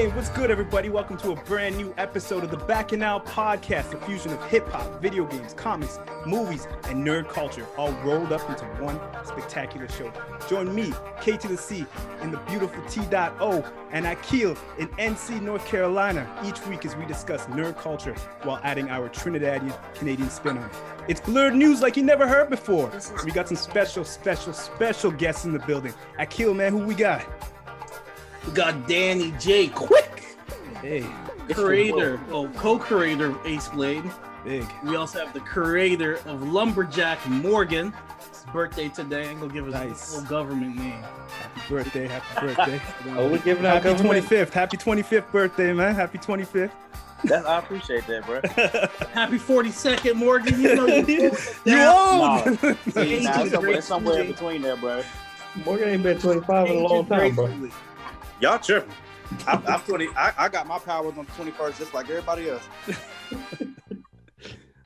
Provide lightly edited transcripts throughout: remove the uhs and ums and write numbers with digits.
Hey, what's good, everybody? Welcome to a brand new episode of the BACCHANAL Podcast, a fusion of hip-hop, video games, comics, movies, and nerd culture, all rolled up into one spectacular show. Join me, K to the C, in the beautiful T.O, and Akil in NC, North Carolina, each week as we discuss nerd culture while adding our Trinidadian Canadian spin on it. It's blurred news like you never heard before. We got some special guests in the building. Akil, man, who we got? We got Danny J. Quick, Hey, co-creator of AceBlade. big. We also have the creator of Lumberjack, Morgan. It's his birthday today. I'm gonna give us Nice. a full government name. Happy birthday. Oh, we're giving out Happy 25th. Happy 25th birthday, man. Happy 25th. I appreciate that, bro. Happy 42nd, Morgan. You know you old. See, it's somewhere in between there, bro. Morgan ain't been 25 in a long time, bro. Y'all tripping. I'm 20. I got my powers on the 21st, just like everybody else.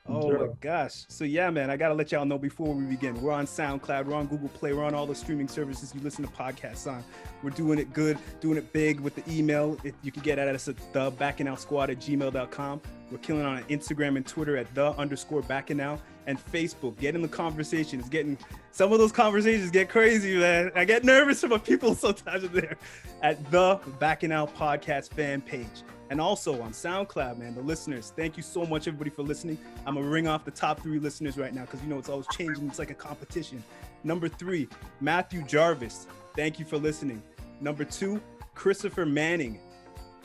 Oh my gosh. So yeah, man, I gotta let y'all know before we begin. We're on SoundCloud, we're on Google Play, we're on all the streaming services you listen to podcasts on. We're doing it good, doing it big with the email. You can get at us at thebaccanalsquad@gmail.com. We're killing on Instagram and Twitter at _Baccanal, and Facebook. Get in the conversation. It's getting, some of those conversations get crazy, man. I get nervous about people sometimes in there. At the BACCHANAL Podcast fan page. And also on SoundCloud, man, the listeners. Thank you so much, everybody, for listening. I'm going to ring off the top 3 listeners right now because, you know, it's always changing. It's like a competition. Number 3, Matthew Jarvis. Thank you for listening. Number 2, Christopher Manning.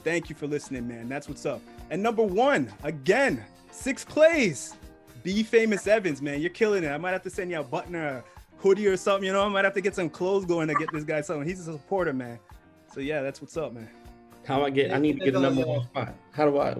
Thank you for listening, man. That's what's up. And number 1, again, 6 plays. Be Famous Evans, man. You're killing it. I might have to send you a button or a hoodie or something, you know? I might have to get some clothes going to get this guy something. He's a supporter, man. So yeah, that's what's up, man. I need to get a number 1 spot.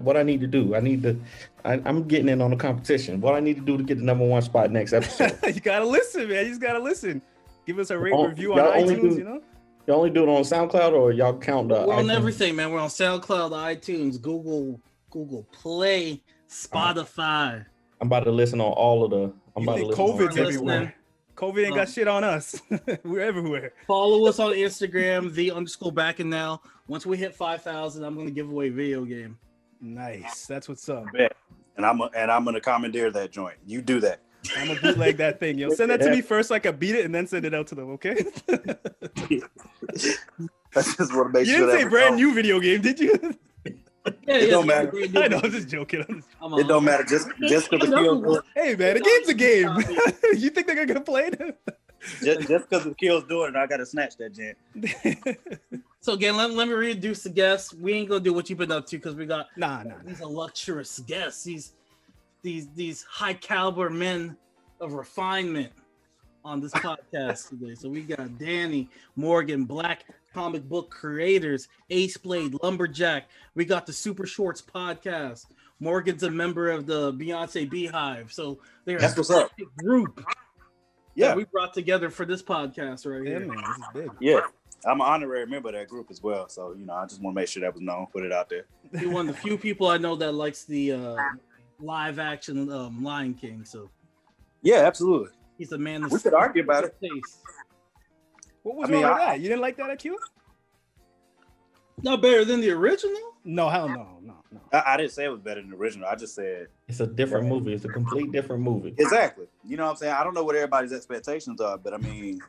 What I need to do? I'm getting in on the competition. What I need to do to get the number 1 spot next episode? You gotta listen, man. You just gotta listen. Give us a review on iTunes, you know? You only do it on SoundCloud, or y'all count the We're on iTunes? everything, man. We're on SoundCloud, iTunes, Google Play, Spotify. I'm about to listen on all of the. I'm about to listen. COVID's on- everywhere. COVID ain't got shit on us. We're everywhere. Follow us on Instagram, _Baccanal. Once we hit 5,000, I'm gonna give away a video game. Nice. That's what's up. Bet. And I'm gonna commandeer that joint. You do that. I'm gonna bootleg that thing, yo. Send that to me first so I can beat it and then send it out to them, okay? That's just what makes You sure didn't say brand new video game, did you? Yeah, It don't matter. I know, I'm just joking. It don't matter. Just because the kills. Hey, man, the game's a game. You think they're gonna play it? Just because the kills doing it, I gotta snatch that gent. So again, let me reintroduce the guests. We ain't gonna do what you've been up to because we got Nah. these illustrious guests, these high caliber men of refinement on this podcast today. So we got Danny, Morgan, Black comic book creators, AceBlade Lumberjak. We got the Super Shorts podcast. Morgan's a member of the Beyonce Beehive. So they're That's what's up. group. Yeah. That we brought together for this podcast right Yeah, here. man, this is big. Yeah. I'm an honorary member of that group as well. So, you know, I just want to make sure that was known, put it out there. You're one of the few people I know that likes the live action Lion King. So Yeah, absolutely. he's the man. We could argue about it. Taste. What was I mean, wrong with that? You didn't like that, Akil? Not better than the original. No, hell no. I didn't say it was better than the original. I just said It's a different movie. It's a complete different movie. exactly. You know what I'm saying? I don't know what everybody's expectations are, but I mean,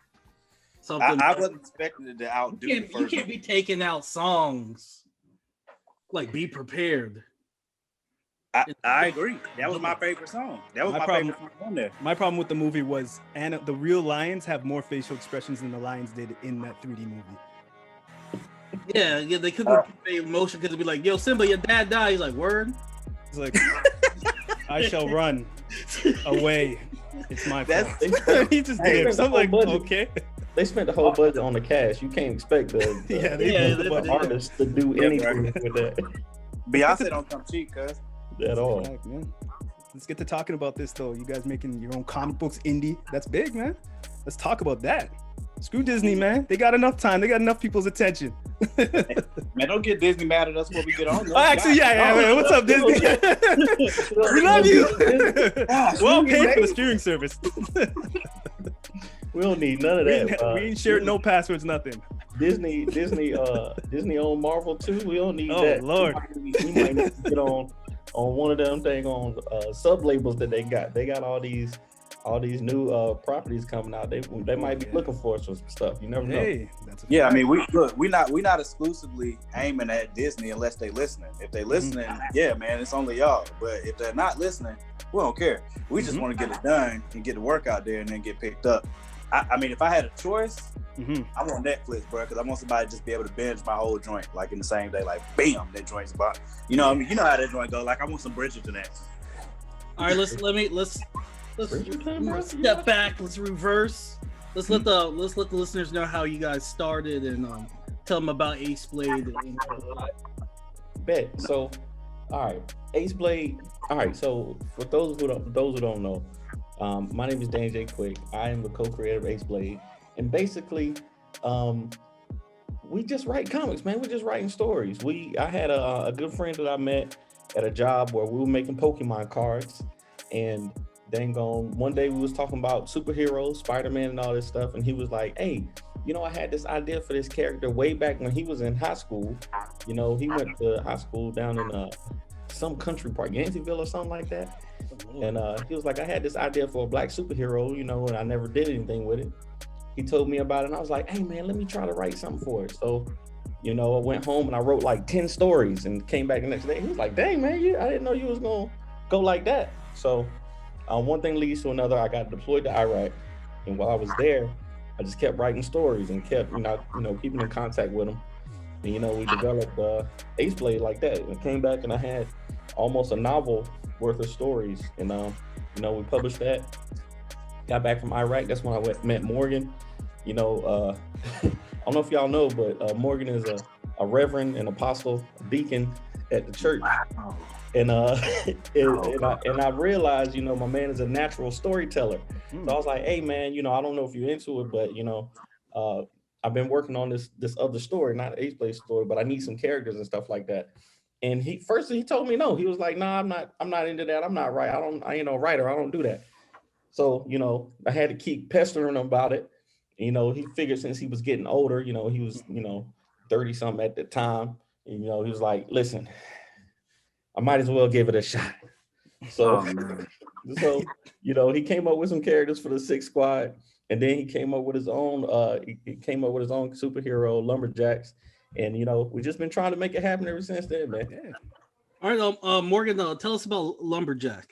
Something I wasn't expecting it to outdo the you first can't be taking out songs. Like, be prepared. I agree. That was my favorite song. That was My my problem- favorite song on there. My problem with the movie was the real lions have more facial expressions than the lions did in that 3D movie. Yeah, they couldn't convey emotion because it'd be like, yo, Simba, your dad died. He's like, word. It's like, I shall run away. It's my That's- fault. He just did. So I'm like, okay. They spent the whole budget on the cast. You can't expect the Yeah, they did. but artists to do anything with that Beyonce don't come cheap, cuz. at all. Fact, man. Let's get to talking about this though. You guys making your own comic books indie. That's big, man. Let's talk about that. Screw Disney, man. They got enough time. They got enough people's attention. Man, don't get Disney mad at us when we get on. Oh, actually, yeah, man. What's up, Disney? We love you. Well paid for the streaming service. We don't need none of We that. ain't shared no passwords, nothing. Disney on Marvel too. We don't need Oh, that. Lord. We might need to get on one of them thing on sub labels that they got. They got all these new properties coming out. They might be looking for some stuff. You never know. Hey, that's a Yeah, I fact. mean, we not exclusively aiming at Disney unless they listening. If they listening, yeah, man, it's only y'all. But if they're not listening, we don't care. We just want to get it done and get the work out there and then get picked up. I mean, if I had a choice, I want Netflix, bro, because I want somebody to just be able to binge my whole joint like in the same day, like bam, that joint's about. You know, I mean, you know how that joint go. Like I want some Bridgerton action. All right, let's step back. Let's reverse. Let's let the listeners know how you guys started and tell them about AceBlade. Bet. So, all right, AceBlade. All right. So for those who don't know, my name is Dan J. Quick. I am the co-creator of AceBlade, and basically, we just write comics, man. We're just writing stories. I had a good friend that I met at a job where we were making Pokemon cards, and dang on one day we was talking about superheroes, Spider-Man and all this stuff, and he was like, hey, you know, I had this idea for this character way back when he was in high school. You know, he went to high school down in some country park, Yanceyville or something like that. And he was like, I had this idea for a black superhero, you know, and I never did anything with it. He told me about it, and I was like, hey man, let me try to write something for it. So, you know, I went home and I wrote like 10 stories and came back the next day. He was like, dang man, I didn't know you was gonna go like that. So one thing leads to another. I got deployed to Iraq, and while I was there, I just kept writing stories and kept, you know, keeping in contact with them. And, you know, we developed AceBlade like that. And came back and I had almost a novel worth of stories. And, you know, we published that. Got back from Iraq. That's when I met Morgan. You know, I don't know if y'all know, but Morgan is a reverend, an apostle, a deacon at the church. Wow. And I realized, you know, my man is a natural storyteller. So I was like, hey man, you know, I don't know if you're into it, but you know, I've been working on this other story, not an AceBlade story, but I need some characters and stuff like that. And he told me no. He was like, nah, I'm not into that. I'm not right. I ain't no writer. I don't do that. So, you know, I had to keep pestering him about it. You know, he figured since he was getting older, you know, he was, you know, 30 something at the time. And, you know, he was like, listen, I might as well give it a shot. So, so you know, he came up with some characters for the Six Squad, and then he came up with his own. He came up with his own superhero Lumberjax, and you know, we've just been trying to make it happen ever since then, man. Yeah. All right, Morgan, tell us about Lumberjak.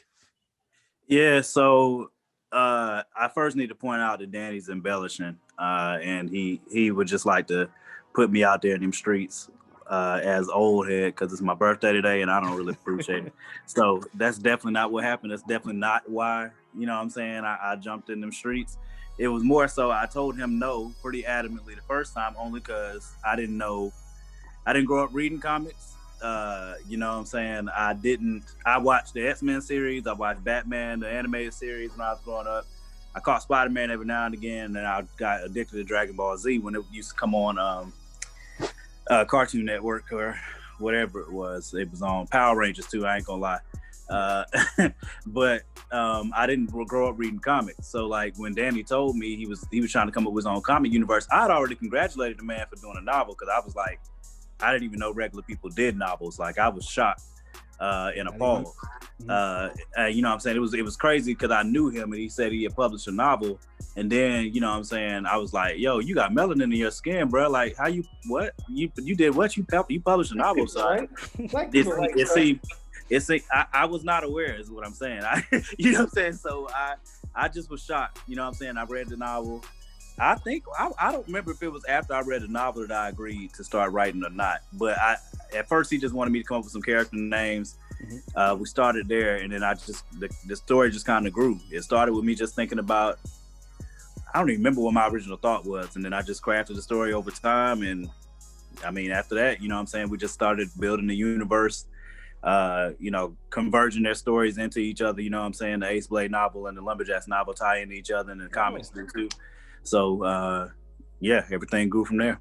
Yeah, so I first need to point out that Danny's embellishing, and he would just like to put me out there in them streets as old head because it's my birthday today and I don't really appreciate it. So that's definitely not what happened. That's definitely not why, you know what I'm saying, I jumped in them streets. It was more so I told him no pretty adamantly the first time, only because I didn't grow up reading comics. You know what I'm saying? I watched the X-Men series, I watched Batman, the animated series when I was growing up. I caught Spider-Man every now and again, and I got addicted to Dragon Ball Z when it used to come on Cartoon Network or whatever it was. It was on Power Rangers too, I ain't gonna lie. But I didn't grow up reading comics. So like when Danny told me he was trying to come up with his own comic universe, I'd already congratulated the man for doing a novel because I was like, I didn't even know regular people did novels. Like I was shocked and appalled. You know what I'm saying? It was crazy because I knew him and he said he had published a novel. And then, you know what I'm saying, I was like, yo, you got melanin in your skin, bro. Like, how you did what? You published a novel, so I was not aware, is what I'm saying. You know what I'm saying? So I just was shocked. You know what I'm saying? I read the novel. I think, I don't remember if it was after I read the novel that I agreed to start writing or not. But at first he just wanted me to come up with some character names. We started there, and then the story just kind of grew. It started with me just thinking about, I don't even remember what my original thought was. And then I just crafted the story over time. And I mean, after that, you know what I'm saying, we just started building the universe, you know, converging their stories into each other. You know what I'm saying? The AceBlade novel and the Lumberjax novel tie into each other, and the comics do too. So, yeah, everything grew from there.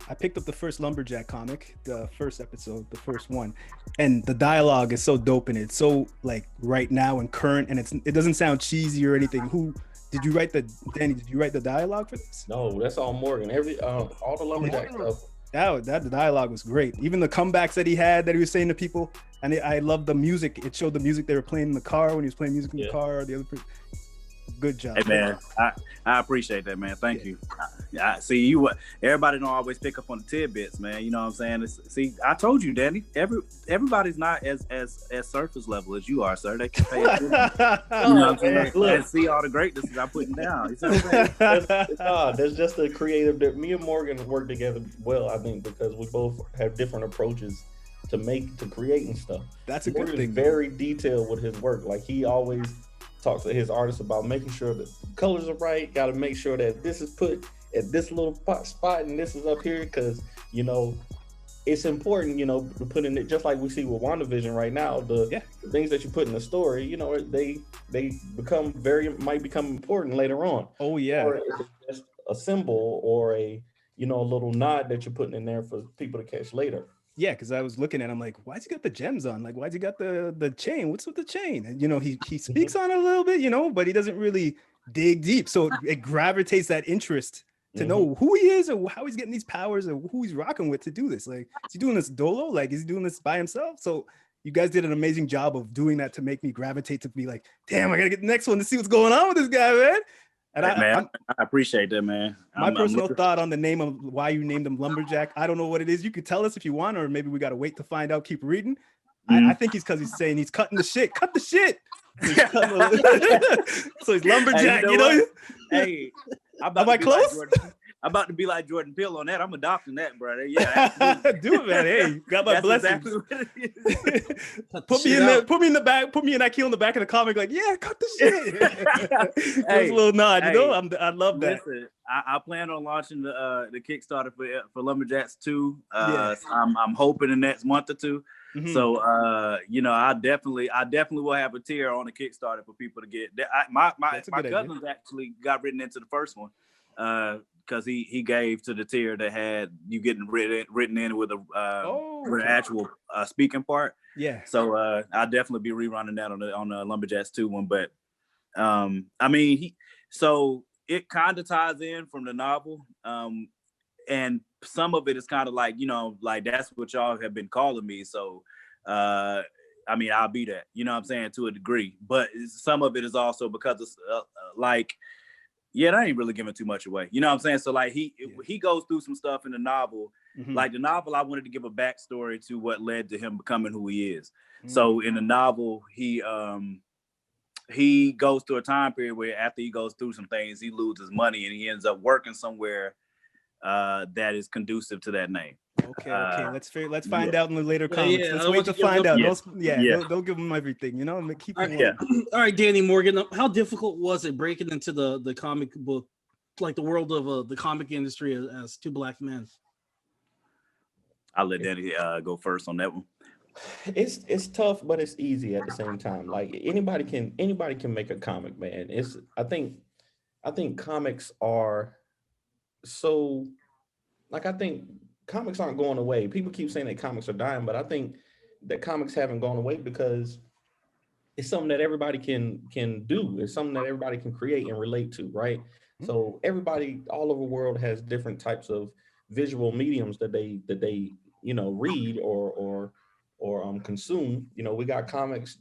I picked up the first Lumberjack comic, the first episode, the first one, and the dialogue is so dope in it. It's so like right now and current, and it doesn't sound cheesy or anything. Did you write Danny? Did you write the dialogue for this? No, that's all Morgan. All the Lumberjack stuff. That the dialogue was great. Even the comebacks that he had, that he was saying to people, and I love the music. It showed the music they were playing in the car when he was playing music in the car. The other good job. Hey man, I appreciate that, man. Thank you. I see you. Everybody don't always pick up on the tidbits, man. You know what I'm saying? See, I told you, Danny. Everybody's not as surface level as you are, sir. They can pay attention. You know what I'm saying? And see all the greatness that I'm putting down. You see what I'm saying? There's just a creative. Me and Morgan work together well, I think, because we both have different approaches to creating stuff. That's a Morgan's good thing. Very detailed with his work. Like, he always talks to his artists about making sure that the colors are right. Got to make sure that this is put at this little spot and this is up here, because it's important, to put in it, just like we see with WandaVision right now. The things that you put in the story, they might become important later on. Oh yeah. Or it's just a symbol or a little nod that you're putting in there for people to catch later. Yeah, because I was looking at him like, why's he got the gems on? Like, why's he got the chain? What's with the chain? And he speaks on it a little bit, but he doesn't really dig deep. So it gravitates that interest to know who he is or how he's getting these powers or who he's rocking with to do this. Like, is he doing this dolo? Like, is he doing this by himself? So you guys did an amazing job of doing that to make me gravitate to be like, damn, I gotta get the next one to see what's going on with this guy, man. And I appreciate that, man. My personal thought on the name of why you named him Lumberjack, I don't know what it is. You could tell us if you want, or maybe we got to wait to find out. Keep reading. I think he's because he's saying he's cutting the shit. Cut the shit. So he's Lumberjack, Hey, am I close? I'm about to be like Jordan Peele on that. I'm adopting that, brother. Yeah, do it, man. Hey, got my blessings. Exactly what it is. Put me in the back. Put me and Akil in the back of the comic. Like, yeah, cut the shit. Hey, a little nod. I love that. Listen, I plan on launching the Kickstarter for Lumberjacks 2. I'm hoping the next month or two. Mm-hmm. So I definitely will have a tier on the Kickstarter for people to get. My cousins actually got written into the first one. Because he gave to the tier that had you getting written in with an actual speaking part. Yeah. So I'll definitely be rerunning that on the Lumberjacks 2 one. But so it kind of ties in from the novel, and some of it is kind of like like that's what y'all have been calling me. So I'll be that. You know what I'm saying, to a degree. But some of it is also because it's that ain't really giving too much away. You know what I'm saying? So like he goes through some stuff in the novel. Mm-hmm. Like the novel, I wanted to give a backstory to what led to him becoming who he is. Mm-hmm. So in the novel, he goes through a time period where after he goes through some things, he loses money and he ends up working somewhere that is conducive to that name. Okay. Let's find out in the later comments. Let's wait to find out. Don't give them everything, keep them All right, Danny Morgan, how difficult was it breaking into the comic book, like the world of the comic industry as two black men? I'll let Danny go first on that one. It's tough, but it's easy at the same time. Like anybody can make a comic, man. I think comics are so, like, I think comics aren't going away. People keep saying that comics are dying, but I think that comics haven't gone away because it's something that everybody can do. It's something that everybody can create and relate to, right? Mm-hmm. So everybody all over the world has different types of visual mediums that they read or consume. We got comics,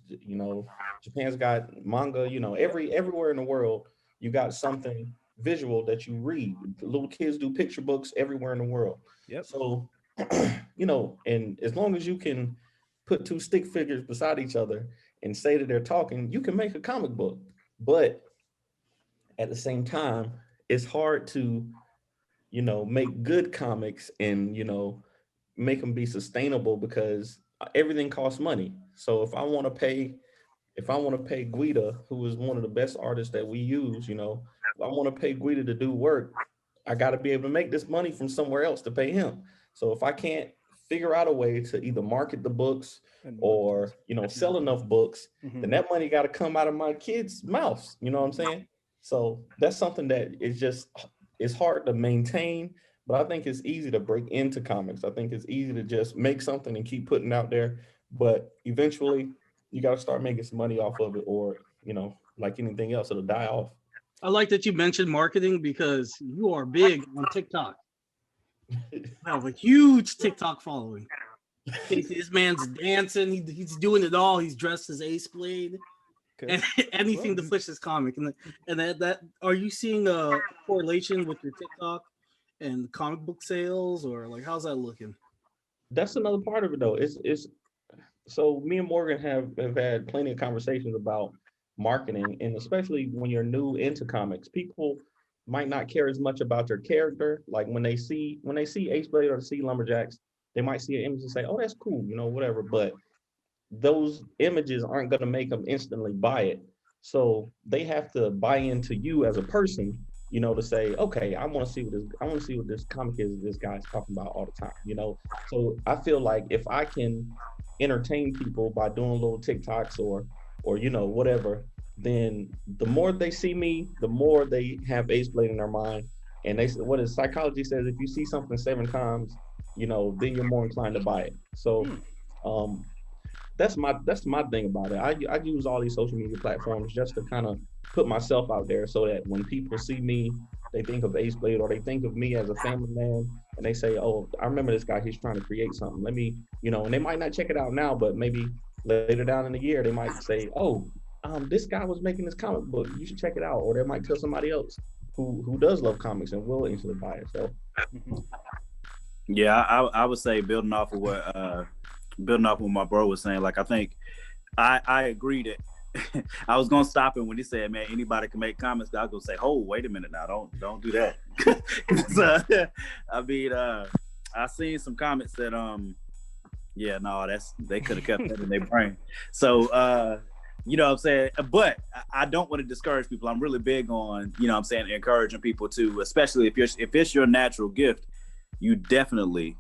Japan's got manga, everywhere in the world you got something visual that you read. The little kids do picture books everywhere in the world. Yep. So, and as long as you can put two stick figures beside each other and say that they're talking, you can make a comic book. But at the same time, it's hard to, make good comics and, make them be sustainable because everything costs money. So if I want to pay Guida, who is one of the best artists that we use, if I want to pay Guida to do work, I got to be able to make this money from somewhere else to pay him. So if I can't figure out a way to either market the books or, sell enough books, then that money got to come out of my kids' mouths. You know what I'm saying? So that's something that it's hard to maintain, but I think it's easy to break into comics. I think it's easy to just make something and keep putting out there. But eventually you got to start making some money off of it, or, like anything else, it'll die off. I like that you mentioned marketing because you are big on TikTok. I have a huge TikTok following. This man's dancing. He's doing it all. He's dressed as AceBlade. Okay. And anything to push this comic. And that are you seeing a correlation with your TikTok and comic book sales, or like how's that looking? That's another part of it though. It's so me and Morgan have had plenty of conversations about marketing, and especially when you're new into comics, people might not care as much about your character. Like when they see AceBlade or see Lumberjacks, they might see an image and say, "Oh, that's cool," whatever. But those images aren't going to make them instantly buy it. So they have to buy into you as a person, to say, okay, I want to see what this comic is this guy's talking about all the time, So I feel like if I can entertain people by doing little TikToks or whatever, then the more they see me, the more they have AceBlade in their mind. And they what is psychology says, if you see something 7 times, then you're more inclined to buy it. So that's my thing about it. I use all these social media platforms just to kind of put myself out there so that when people see me, they think of AceBlade or they think of me as a family man, and they say, "Oh, I remember this guy. He's trying to create something. Let me," and they might not check it out now, but maybe later down in the year, they might say, "Oh, this guy was making this comic book. You should check it out." Or they might tell somebody else who does love comics and will instantly buy it. So, yeah, I would say building off of what my bro was saying. Like, I think I agree that I was gonna stop him when he said, "Man, anybody can make comics." I was gonna say, "Oh, wait a minute now, don't do that." I mean, I seen some comments that they could have kept that in their brain. So you know what I'm saying? But I don't want to discourage people. I'm really big on, encouraging people to, especially if it's your natural gift, you definitely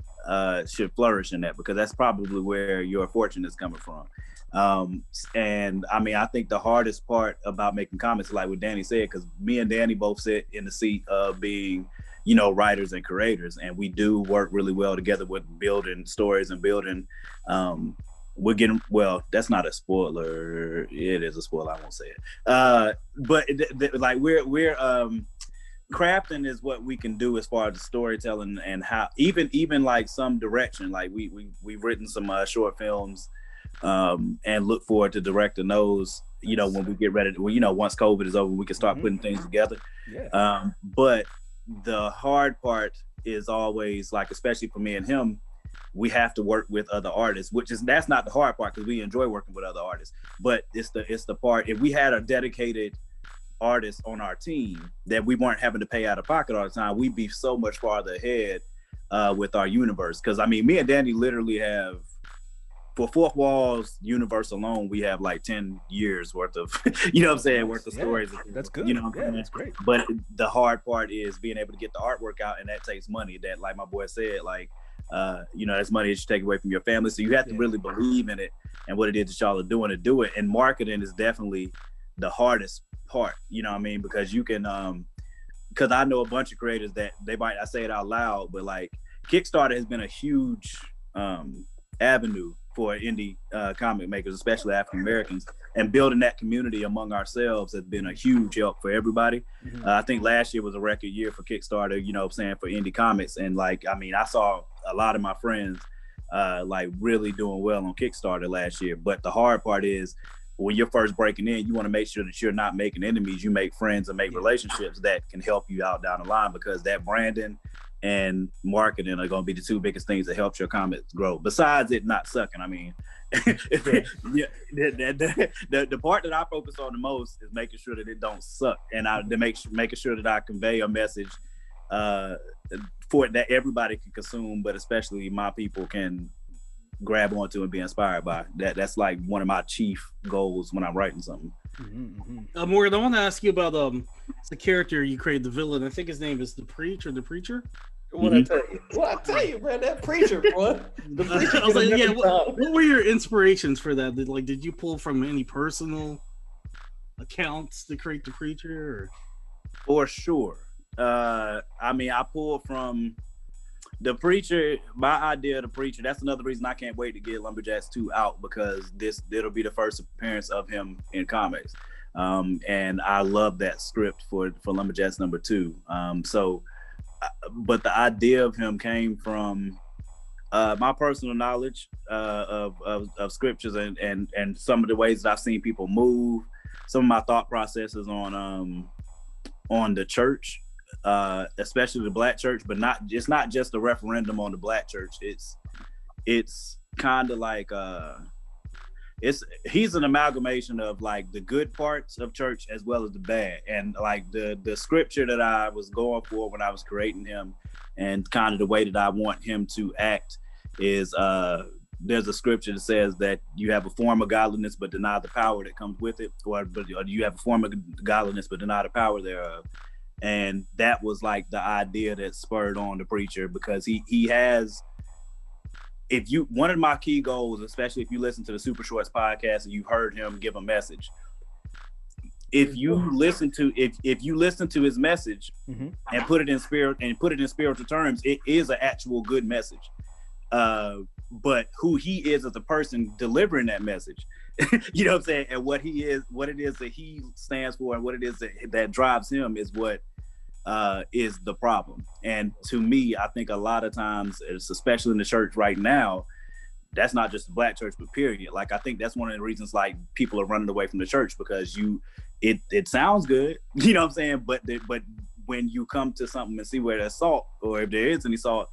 should flourish in that, because that's probably where your fortune is coming from. And I mean, I think the hardest part about making comics, like what Danny said, because me and Danny both sit in the seat of being, writers and creators, and we do work really well together with building stories and building. We're getting, well, that's not a spoiler. It is a spoiler. I won't say it. But like we're crafting is what we can do as far as the storytelling and how even like some direction. Like we've written some short films, and look forward to directing those. When we get ready to, once COVID is over, we can start putting things together. Yeah. But the hard part is always, like, especially for me and him, we have to work with other artists, that's not the hard part, because we enjoy working with other artists. But it's the part, if we had a dedicated artist on our team that we weren't having to pay out of pocket all the time, we'd be so much farther ahead with our universe. Because I mean, me and Danny literally have, for Fourth Wall's universe alone, we have like 10 years worth of, worth of stories. That's good. That's great. But the hard part is being able to get the artwork out, and that takes money. That, like my boy said, like, that's money that you take away from your family. So you have to really believe in it and what it is that y'all are doing to do it. And marketing is definitely the hardest part, because you can, because I know a bunch of creators that they might not say it out loud, but like Kickstarter has been a huge avenue for indie comic makers, especially African Americans, and building that community among ourselves has been a huge help for everybody. I think last year was a record year for Kickstarter, for indie comics. And like, I mean, I saw a lot of my friends like really doing well on Kickstarter last year. But the hard part is, when you're first breaking in, you want to make sure that you're not making enemies. You make friends and make relationships that can help you out down the line, because that branding and marketing are going to be the two biggest things that helps your comics grow. Besides it not sucking. I mean, the part that I focus on the most is making sure that it don't suck, and making sure that I convey a message for it that everybody can consume, but especially my people can grab onto and be inspired by. That's like one of my chief goals when I'm writing something. Morgan, I want to ask you about the character you created, the villain. I think his name is the Preacher. What I tell you, man, that preacher, boy. The preacher. I was like, what were your inspirations for that? Did you pull from any personal accounts to create the Preacher? Or? For sure. I mean, I pulled from the Preacher. My idea of the Preacher. That's another reason I can't wait to get Lumberjacks 2 out, because it'll be the first appearance of him in comics. And I love that script for Lumberjacks #2. But the idea of him came from my personal knowledge of scriptures and some of the ways that I've seen people move, some of my thought processes on the church, especially the Black church, but it's not just a referendum on the Black church. It's kind of like he's an amalgamation of like the good parts of church as well as the bad. And like the scripture that I was going for when I was creating him and kind of the way that I want him to act is there's a scripture that says that you have a form of godliness but deny the power that comes with it, or you have a form of godliness but deny the power thereof. And that was like the idea that spurred on the preacher, because he has, one of my key goals, especially if you listen to the Super Shorts podcast and you've heard him give a message, if you listen to his message and put it in spiritual terms, it is an actual good message. But who he is as a person delivering that message, you know what I'm saying, and what it is that he stands for, and what it is that drives him is what is the problem. And to me, I think a lot of times, especially in the church right now, that's not just the Black church, but period. Like, I think that's one of the reasons like people are running away from the church, because it sounds good, you know what I'm saying, but when you come to something and see where there's salt, or if there is any salt,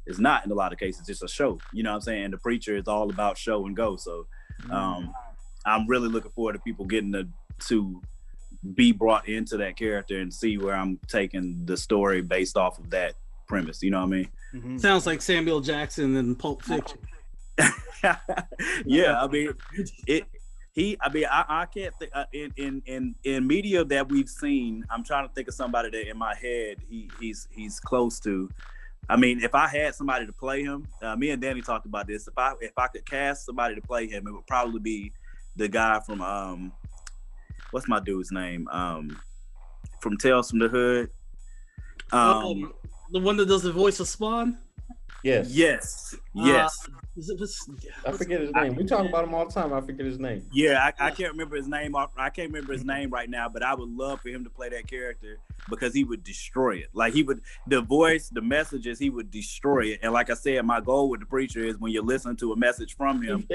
it's not in a lot of cases. It's a show, you know what I'm saying? And the preacher is all about show and go. So I'm really looking forward to people getting to be brought into that character and see where I'm taking the story based off of that premise. You know what I mean? Mm-hmm. Sounds like Samuel Jackson in Pulp Fiction. Yeah, I mean, I can't think in media that we've seen. I'm trying to think of somebody that in my head he's close to. I mean, if I had somebody to play him, me and Danny talked about this. If I could cast somebody to play him, it would probably be the guy from what's my dude's name? From Tales from the Hood. The one that does the voice of Spawn? Yes. I forget his name. We talk about him all the time. I forget his name. Yeah, I can't remember his name. I can't remember his name right now, but I would love for him to play that character, because he would destroy it. Like, the voice, the messages, he would destroy it. And like I said, my goal with the preacher is when you're listening to a message from him,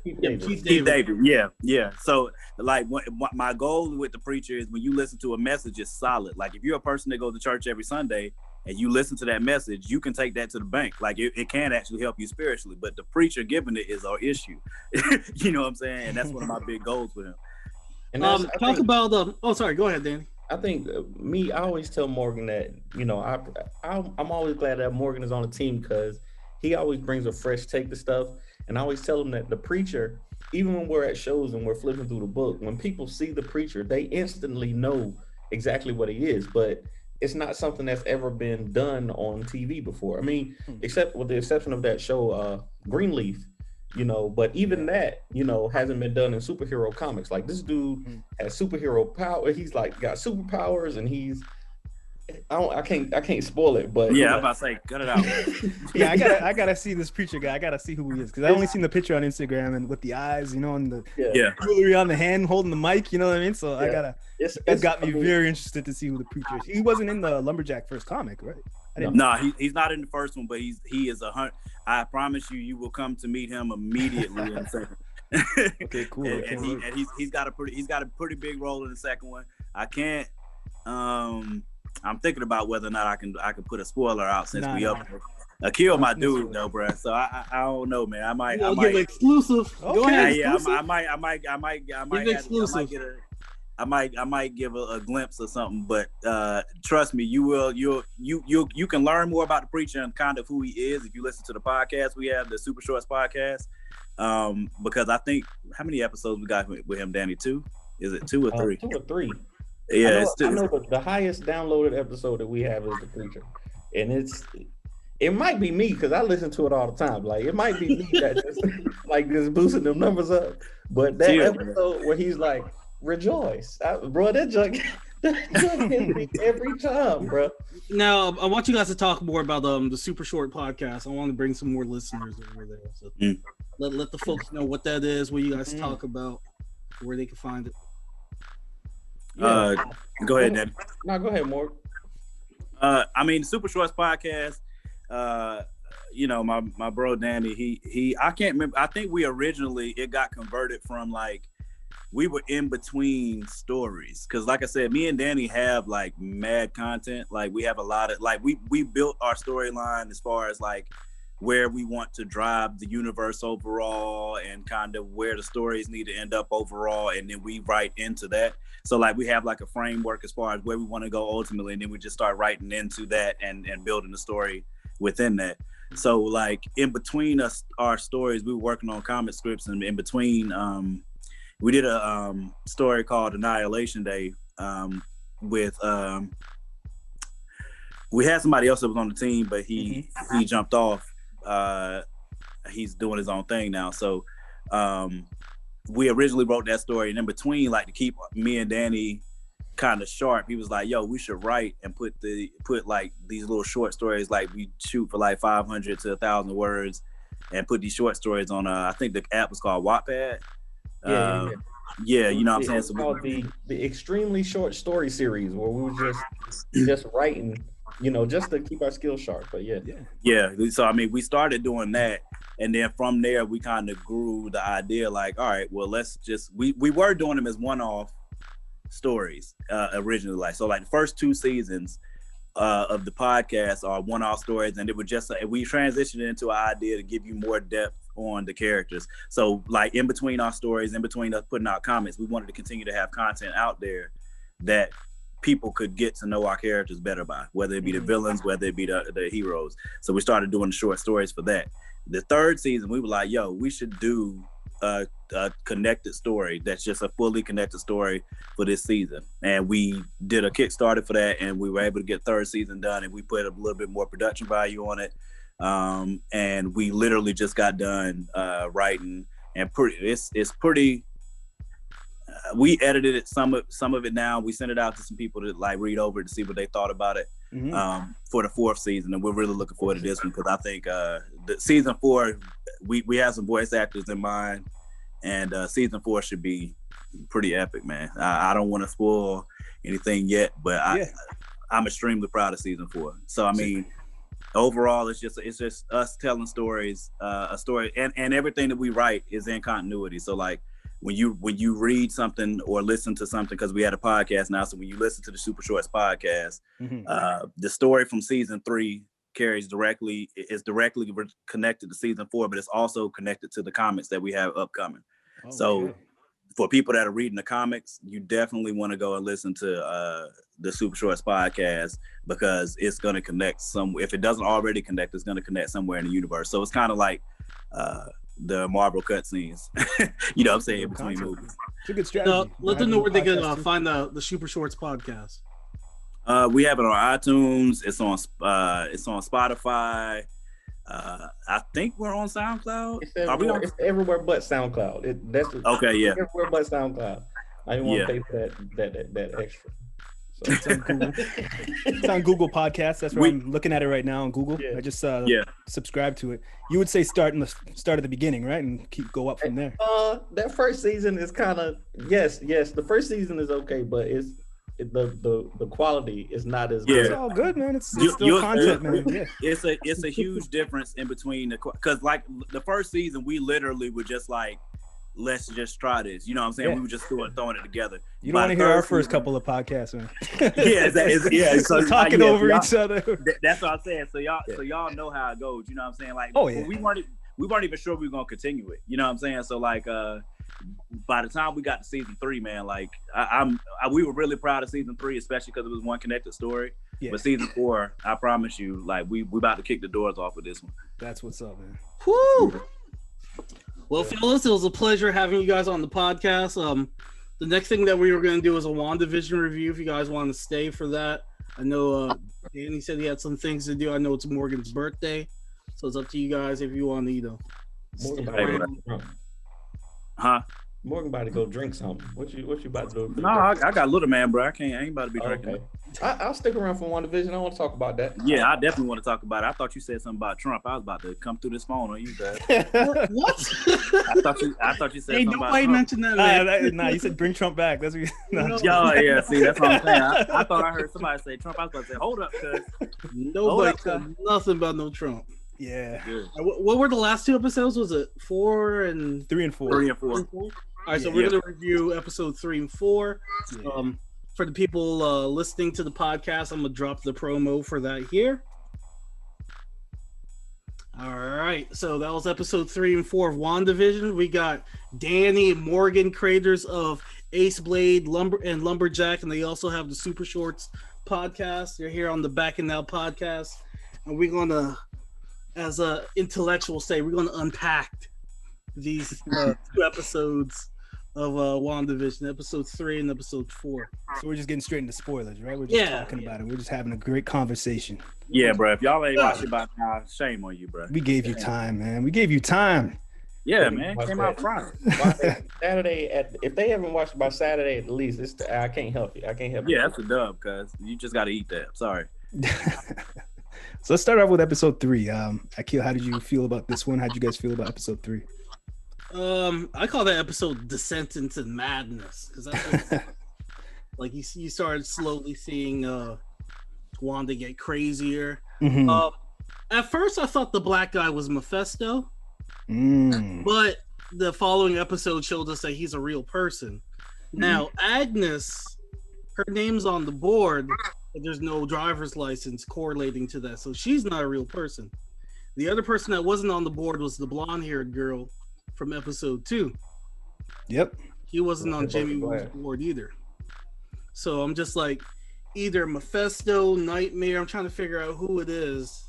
Keith David. Yeah. So like, my goal with the preacher is when you listen to a message, it's solid. Like, if you're a person that goes to church every Sunday and you listen to that message, you can take that to the bank. Like, it can actually help you spiritually, but the preacher giving it is our issue. You know what I'm saying? And that's one of my big goals with him. And sorry, go ahead, Danny. I think I always tell Morgan that, you know, I'm always glad that Morgan is on the team, because he always brings a fresh take to stuff. And I always tell him that the preacher, even when we're at shows and we're flipping through the book, when people see the preacher, they instantly know exactly what he is. But it's not something that's ever been done on TV before. I mean, except with the exception of that show, Greenleaf, you know, but even that, you know, hasn't been done in superhero comics. Like, this dude has superhero power. He's like got superpowers, and I can't spoil it, but yeah, I'm about to say, cut it out. Yeah, I gotta see this preacher guy. I gotta see who he is, because I only seen the picture on Instagram and with the eyes, you know, and the jewelry on the hand holding the mic, you know what I mean? So it's got me very interested to see who the preacher is. He wasn't in the Lumberjack first comic, right? No, he's not in the first one, but he is I promise you will come to meet him immediately in the second. Okay, cool. and he's got a pretty big role in the second one. I can't. I'm thinking about whether or not I can put a spoiler out since we up. Akil my dude though, bro. So I don't know, man. I might give exclusive. Okay. Go ahead. Yeah, exclusive. I might give a glimpse of something, but trust me, you can learn more about the preacher and kind of who he is if you listen to the podcast. We have the Super Shorts podcast, because I think, how many episodes we got with him, Danny? 2? Is it 2 or 3? 2 or 3. Yeah, I know the highest downloaded episode that we have is the preacher, and it might be me, because I listen to it all the time. Like, it might be me that just boosting them numbers up. But that episode where he's like, rejoice, bro, that junk hits me every time, bro. Now I want you guys to talk more about the Super Short podcast. I want to bring some more listeners over there. So let the folks know what that is, what you guys talk about, where they can find it. Go ahead, Danny. No, go ahead, Morg. I mean, Super Shorts podcast. My bro Danny. He. I can't remember. I think it got converted from like we were in between stories because, like I said, me and Danny have like mad content. Like we have a lot of like we built our storyline as far as like where we want to drive the universe overall and kind of where the stories need to end up overall, and then we write into that. So like we have like a framework as far as where we want to go ultimately, and then we just start writing into that and building the story within that. So like in between our stories, we were working on comic scripts, and in between we did a story called Annihilation Day with we had somebody else that was on the team, but he jumped off. He's doing his own thing now. So we originally wrote that story, and in between, like to keep me and Danny kind of sharp, he was like, yo, we should write and put like these little short stories, like we shoot for like 500 to 1,000 words and put these short stories on I think the app was called Wattpad. Yeah, you know what I'm saying? It's called the extremely short story series where we were just writing, just to keep our skills sharp. But yeah. So I mean, we started doing that, and then from there we kind of grew the idea. Like, all right, well, let's just we were doing them as one-off stories originally. Like, so like the first 2 seasons of the podcast are one-off stories, and it was just we transitioned into an idea to give you more depth on the characters. So like in between our stories, in between us putting out comics, we wanted to continue to have content out there that people could get to know our characters better by, whether it be the villains, whether it be the heroes. So we started doing the short stories for that. The 3rd season, we were like, yo, we should do a connected story that's just a fully connected story for this season. And we did a Kickstarter for that, and we were able to get 3rd season done, and we put a little bit more production value on it. And we literally just got done writing, and it's pretty. We edited it, some of it now. We sent it out to some people to like read over it to see what they thought about it for the 4th season, and we're really looking forward to this one because I think the season 4 we have some voice actors in mind, and season 4 should be pretty epic, man. I don't want to spoil anything yet, but I'm extremely proud of season 4. So I mean, overall, it's just us telling stories, a story, and everything that we write is in continuity. So like when you read something or listen to something, because we had a podcast now, so when you listen to the Super Shorts podcast, the story from season 3 is directly connected to season 4, but it's also connected to the comics that we have upcoming. So for people that are reading the comics, you definitely want to go and listen to the Super Shorts podcast, because it's going to connect if it doesn't already connect, it's going to connect somewhere in the universe. So it's kind of like the Marvel cutscenes, you know what I'm saying, in between movies. It's a good strategy. So let them know where they can find the Super Shorts podcast. We have it on iTunes. It's on Spotify. I think we're on SoundCloud. It's everywhere but SoundCloud. Everywhere but SoundCloud. I didn't want to pay for that extra. So. It's on Google Podcasts. That's where I'm looking at it right now on Google. I just subscribed to it. You would say start at the beginning, right, and go up from there. That first season is kind of yes. The first season is okay, but the quality is not as good. It's all good, man. It's still content, man. Yeah. It's a huge difference in between because like the first season we literally were just like, let's just try this. You know what I'm saying? We were just throwing it together. You don't want to hear our first couple of podcasts, man. So talking over each other. That's what I'm saying. So y'all know how it goes. You know what I'm saying? Like, we weren't even sure we were gonna continue it. You know what I'm saying? So like, by the time we got to season 3, man, like we were really proud of season 3, especially because it was one connected story. Yeah. But season 4, I promise you, like we about to kick the doors off with this one. That's what's up, man. Woo! Well, fellas, it was a pleasure having you guys on the podcast. The next thing that we were going to do is a WandaVision review. If you guys want to stay for that, I know Danny said he had some things to do. I know it's Morgan's birthday, so it's up to you guys if you want to, Morgan about to go drink something. What you about to do? No, I got little man, bro. I ain't about to be drinking. Okay. I'll stick around for WandaVision. I want to talk about that. Yeah, I definitely want to talk about it. I thought you said something about Trump. I was about to come through this phone on you guys. What? I thought you said Hey, something about nobody Trump. mentioned that. Man. Nah, you said bring Trump back. That's what you, no. Yeah, see, that's what I'm saying. I thought I heard somebody say Trump. I was about to say, hold up, cuz. Nobody said nothing about no Trump. Yeah. What were the last 2 episodes? Was it 4 and 3 and 4? 3 and 4. All right, so we're gonna review episode 3 and 4. Yeah. For the people listening to the podcast, I'm gonna drop the promo for that here. All right, so that was episode 3 and 4 of WandaVision. We got Danny and Morgan, creators of AceBlade Lumberjak, and they also have the Super Shorts podcast. They're here on the BACCHANAL podcast, and we're gonna, as intellectuals say, we're gonna unpack these 2 episodes of WandaVision, episode 3 and episode 4. So we're just getting straight into spoilers, right? We're just talking about it. We're just having a great conversation. Yeah, bro. If y'all ain't watching by now, shame on you, bro. We gave you time, man. We gave you time. Yeah, man. Came out front. Saturday if they haven't watched by Saturday at least, I can't help you. I can't help you. Yeah, that's a dub, cuz you just got to eat that. Sorry. So let's start off with episode 3. Akil, how did you feel about this one? How'd you guys feel about episode 3? I call that episode Descent into Madness, because that's what, like you started slowly seeing Wanda get crazier. Mm-hmm. At first I thought the black guy was Mephisto, Mm. but the following episode showed us that he's a real person. Now Agnes, her name's on the board, but there's no driver's license correlating to that, so she's not a real person. The other person that wasn't on the board was the blonde-haired girl from episode 2. Yep. He wasn't on Jamie Woo's board either. So I'm just like, either Mephisto, Nightmare. I'm trying to figure out who it is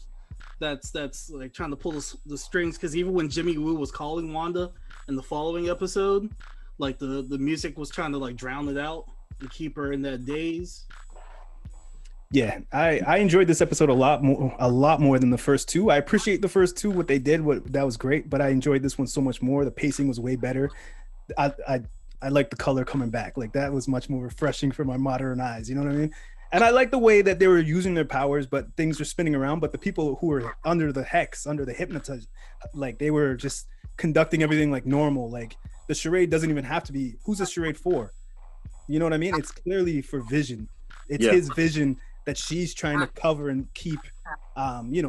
that's like trying to pull the strings, because even when Jimmy Woo was calling Wanda in the following episode, like the music was trying to like drown it out and keep her in that daze. Yeah, I enjoyed this episode a lot more than the first 2. I appreciate the first 2, what they did, that was great, but I enjoyed this one so much more. The pacing was way better. I like the color coming back. Like, that was much more refreshing for my modern eyes. You know what I mean? And I like the way that they were using their powers, but things were spinning around. But the people who were under the hex, under the hypnotize, like they were just conducting everything like normal. Like the charade doesn't even have to be. Who's the charade for? You know what I mean? It's clearly for Vision. It's his vision that she's trying to cover and keep,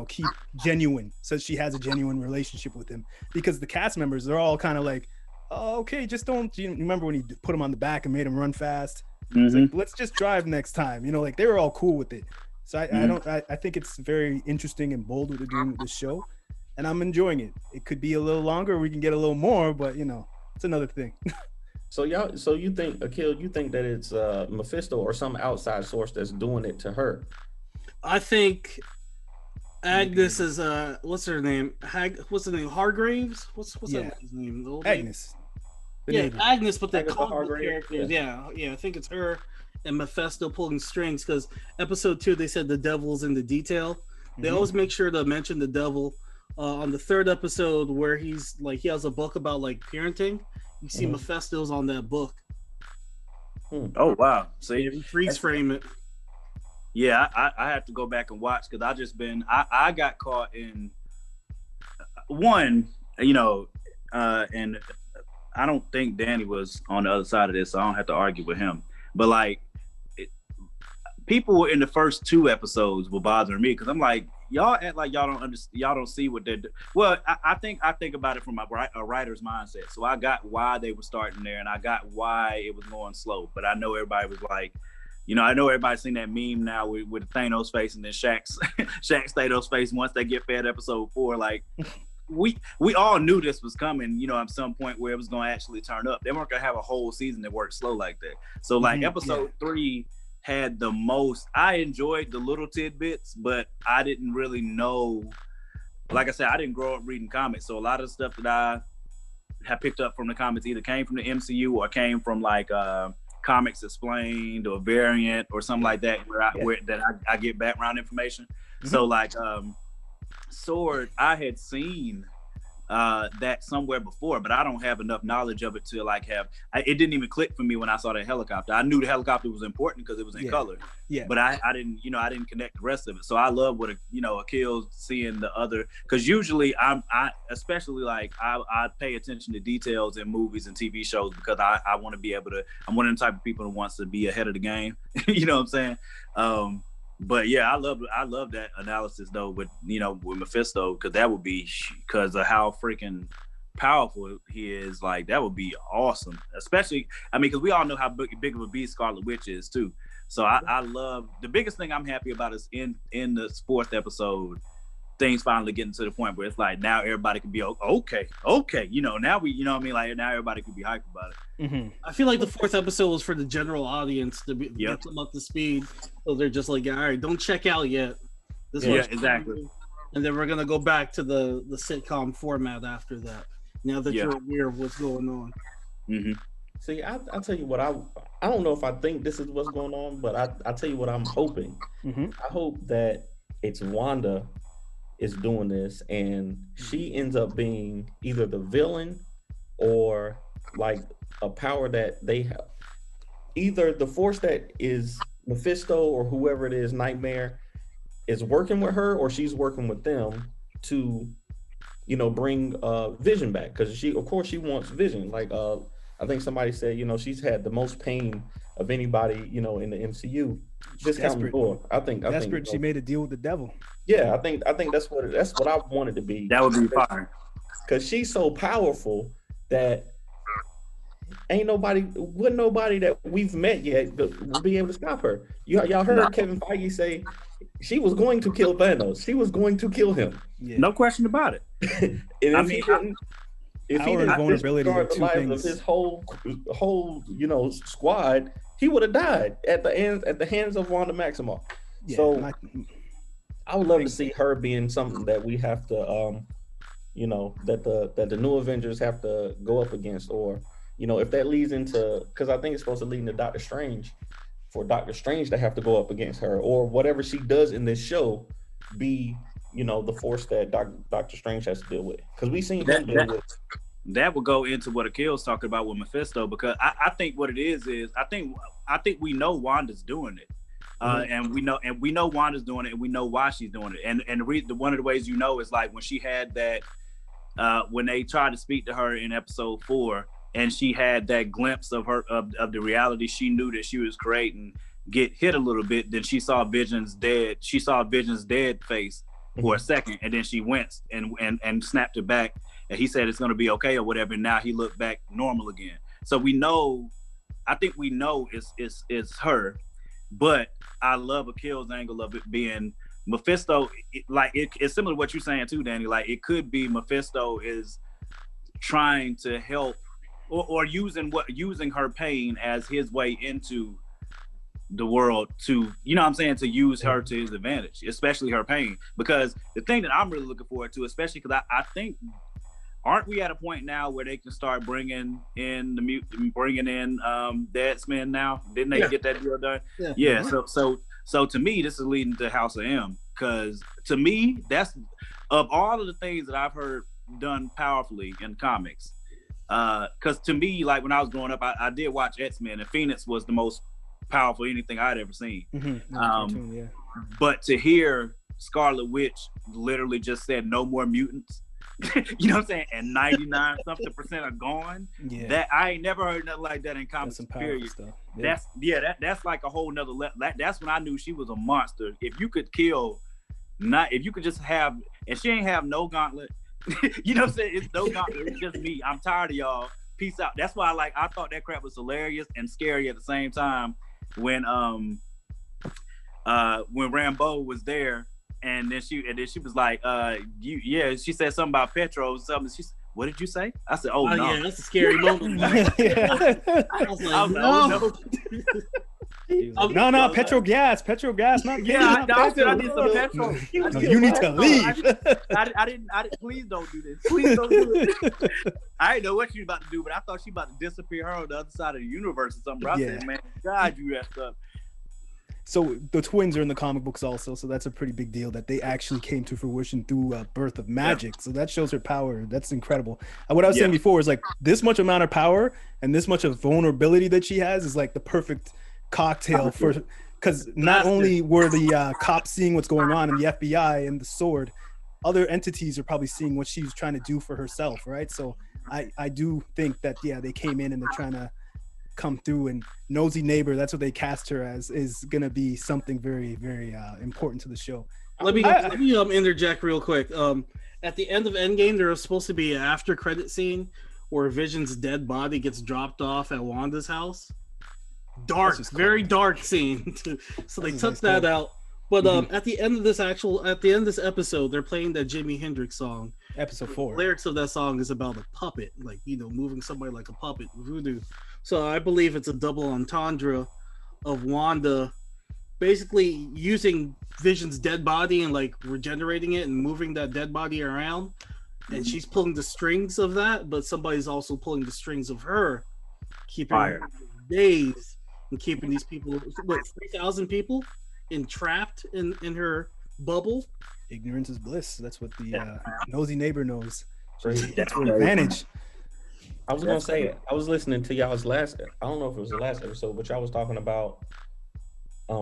keep genuine, so she has a genuine relationship with him. Because the cast members, they're all kind of like, oh, okay, just don't. You remember when he put him on the back and made him run fast? Mm-hmm. Like, let's just drive next time. Like they were all cool with it. So I think it's very interesting and bold what they're doing with this show, and I'm enjoying it. It could be a little longer, we can get a little more, but it's another thing. So you think, Akil, you think that it's Mephisto or some outside source that's doing it to her? I think Agnes is what's her name? What's the name? Hargraves? What's that his name? The old Agnes. Agnes, but they Agatha call the Hargrave, characters. Yeah, I think it's her and Mephisto pulling strings, because episode 2 they said the devil's in the detail. They always make sure to mention the devil. On the 3rd episode, where he's like, he has a book about like parenting, you see Mephisto's on that book. Oh wow! See, freeze frame it. Yeah, I have to go back and watch, because I got caught in one, and I don't think Danny was on the other side of this, so I don't have to argue with him. But like, people in the first 2 episodes were bothering me, because I'm like, y'all act like y'all don't understand, y'all don't see what they're doing. Well, I think about it from a writer's mindset. So I got why they were starting there, and I got why it was going slow. But I know everybody was like, I know everybody's seen that meme now with Thanos face and then Shaq's Thanos face once they get fed episode 4. Like, we all knew this was coming, at some point where it was going to actually turn up. They weren't going to have a whole season that worked slow like that. So like episode 3 had the most. I enjoyed the little tidbits, but I didn't really know. Like I said, I didn't grow up reading comics, so a lot of the stuff that I have picked up from the comics either came from the MCU or came from like Comics Explained or Variant or something like that, where I get background information. So like Sword, I had seen that somewhere before, but I don't have enough knowledge of it to like it didn't even click for me when I saw that helicopter. I knew the helicopter was important because it was in color. Yeah. But I didn't, I didn't connect the rest of it. So I love what Akil seeing the other, because usually I especially like I pay attention to details in movies and TV shows because I want to be able to. I'm one of the type of people who wants to be ahead of the game. You know what I'm saying? But yeah, I love that analysis though with Mephisto, because that would be because of how freaking powerful he is. Like that would be awesome, especially because we all know how big of a beast Scarlet Witch is too. So I love, the biggest thing I'm happy about is in the fourth episode, things finally getting to the point where it's like now everybody can be okay. Now we like now everybody can be hyped about it. Mm-hmm. I feel like the fourth episode was for the general audience to get them up to speed, so they're just like, all right, don't check out yet. Exactly. And then we're gonna go back to the sitcom format after that. Now that you're aware of what's going on. Mm-hmm. See, I'll tell you what I don't know if I think this is what's going on, but I'll tell you what I'm hoping. Mm-hmm. I hope that it's Wanda is doing this and she ends up being either the villain or like a power that they have. Either the force that is Mephisto or whoever it is, Nightmare, is working with her, or she's working with them to, bring Vision back. Because she wants Vision. Like I think somebody said, she's had the most pain of anybody, in the MCU. Discounting door. I think she made a deal with the devil. Yeah, I think that's what I wanted to be. That would be fire. Because she's so powerful that wouldn't nobody that we've met yet will be able to stop her. Y'all heard Kevin Feige say she was going to kill Thanos. She was going to kill him. Yeah. No question about it. And if he didn't vulnerability disregard the lives of his whole squad, he would have died at the hands of Wanda Maximoff. Yeah, so I would love to see her being something that we have to that the new Avengers have to go up against, or if that leads into, because I think it's supposed to lead into Doctor Strange, for Doctor Strange to have to go up against her, or whatever she does in this show be the force that Doctor Strange has to deal with, because we've seen him deal with. That would go into what Akil's talking about with Mephisto, because I think what it is I think we know Wanda's doing it, and we know Wanda's doing it, and we know why she's doing it, and one of the ways is like when she had that when they tried to speak to her in episode 4, and she had that glimpse of her of the reality she knew that she was creating get hit a little bit, then she saw Vision's dead face for a second, and then she winced and snapped it back. And he said it's going to be okay or whatever. And now he looked back normal again. So I think we know it's her, but I love Akil's angle of it being Mephisto. It's similar to what you're saying too, Danny. Like it could be Mephisto is trying to help or using her pain as his way into the world to, to use her to his advantage, especially her pain. Because the thing that I'm really looking forward to, especially because I think, aren't we at a point now where they can start bringing in the X-Men now? Didn't they get that deal done? Yeah. So to me, this is leading to House of M, because to me, that's of all of the things that I've heard done powerfully in comics. Because to me, like when I was growing up, I did watch X-Men, and Phoenix was the most powerful anything I'd ever seen. Mm-hmm. But to hear Scarlet Witch literally just said no more mutants. You know what I'm saying? And 99% are gone. Yeah. That I ain't never heard nothing like that in comics. Period. Stuff. Yeah. That's like a whole nother level. That's when I knew she was a monster. If you could just have, and she ain't have no gauntlet. You know what I'm saying? It's no gauntlet. It's just me. I'm tired of y'all. Peace out. That's why I thought that crap was hilarious and scary at the same time when Rambo was there. And then she was like, she said something about Petro or something. What did you say? I said, no. Yeah, that's a scary moment. I was like, no. No, Petro gas, not yeah. I said I need some petrol. You need to leave. I didn't. Please don't do this. Please don't do it. I didn't know what she was about to do, but I thought she was about to disappear her on the other side of the universe or something. Bro. I said, man, God, you messed up. So the twins are in the comic books also, so that's a pretty big deal that they actually came to fruition through a birth of magic. So that shows her power. That's incredible. And what I was saying before is like this much amount of power and this much of vulnerability that she has is like the perfect cocktail for, because not only were the cops seeing what's going on in the FBI and the sword, other entities are probably seeing what she's trying to do for herself, right? So I do think that they came in and they're trying to come through, and nosy neighbor, that's what they cast her as, is gonna be something very, very important to the show. Let me interject real quick. At the end of Endgame, there was supposed to be an after credit scene where Vision's dead body gets dropped off at Wanda's house. Dark, very dark scene. So they took that out. But at the end of this episode, they're playing that Jimi Hendrix song. Episode 4. The lyrics of that song is about a puppet, like, moving somebody like a puppet, voodoo. So I believe it's a double entendre of Wanda basically using Vision's dead body and like regenerating it and moving that dead body around. And she's pulling the strings of that, but somebody's also pulling the strings of her, keeping her days and keeping these people, 3,000 people entrapped in her bubble. Ignorance is bliss. That's what the nosy neighbor knows. That's her advantage. I was gonna say, I was listening to y'all's last, I don't know if it was the last episode, but y'all was talking about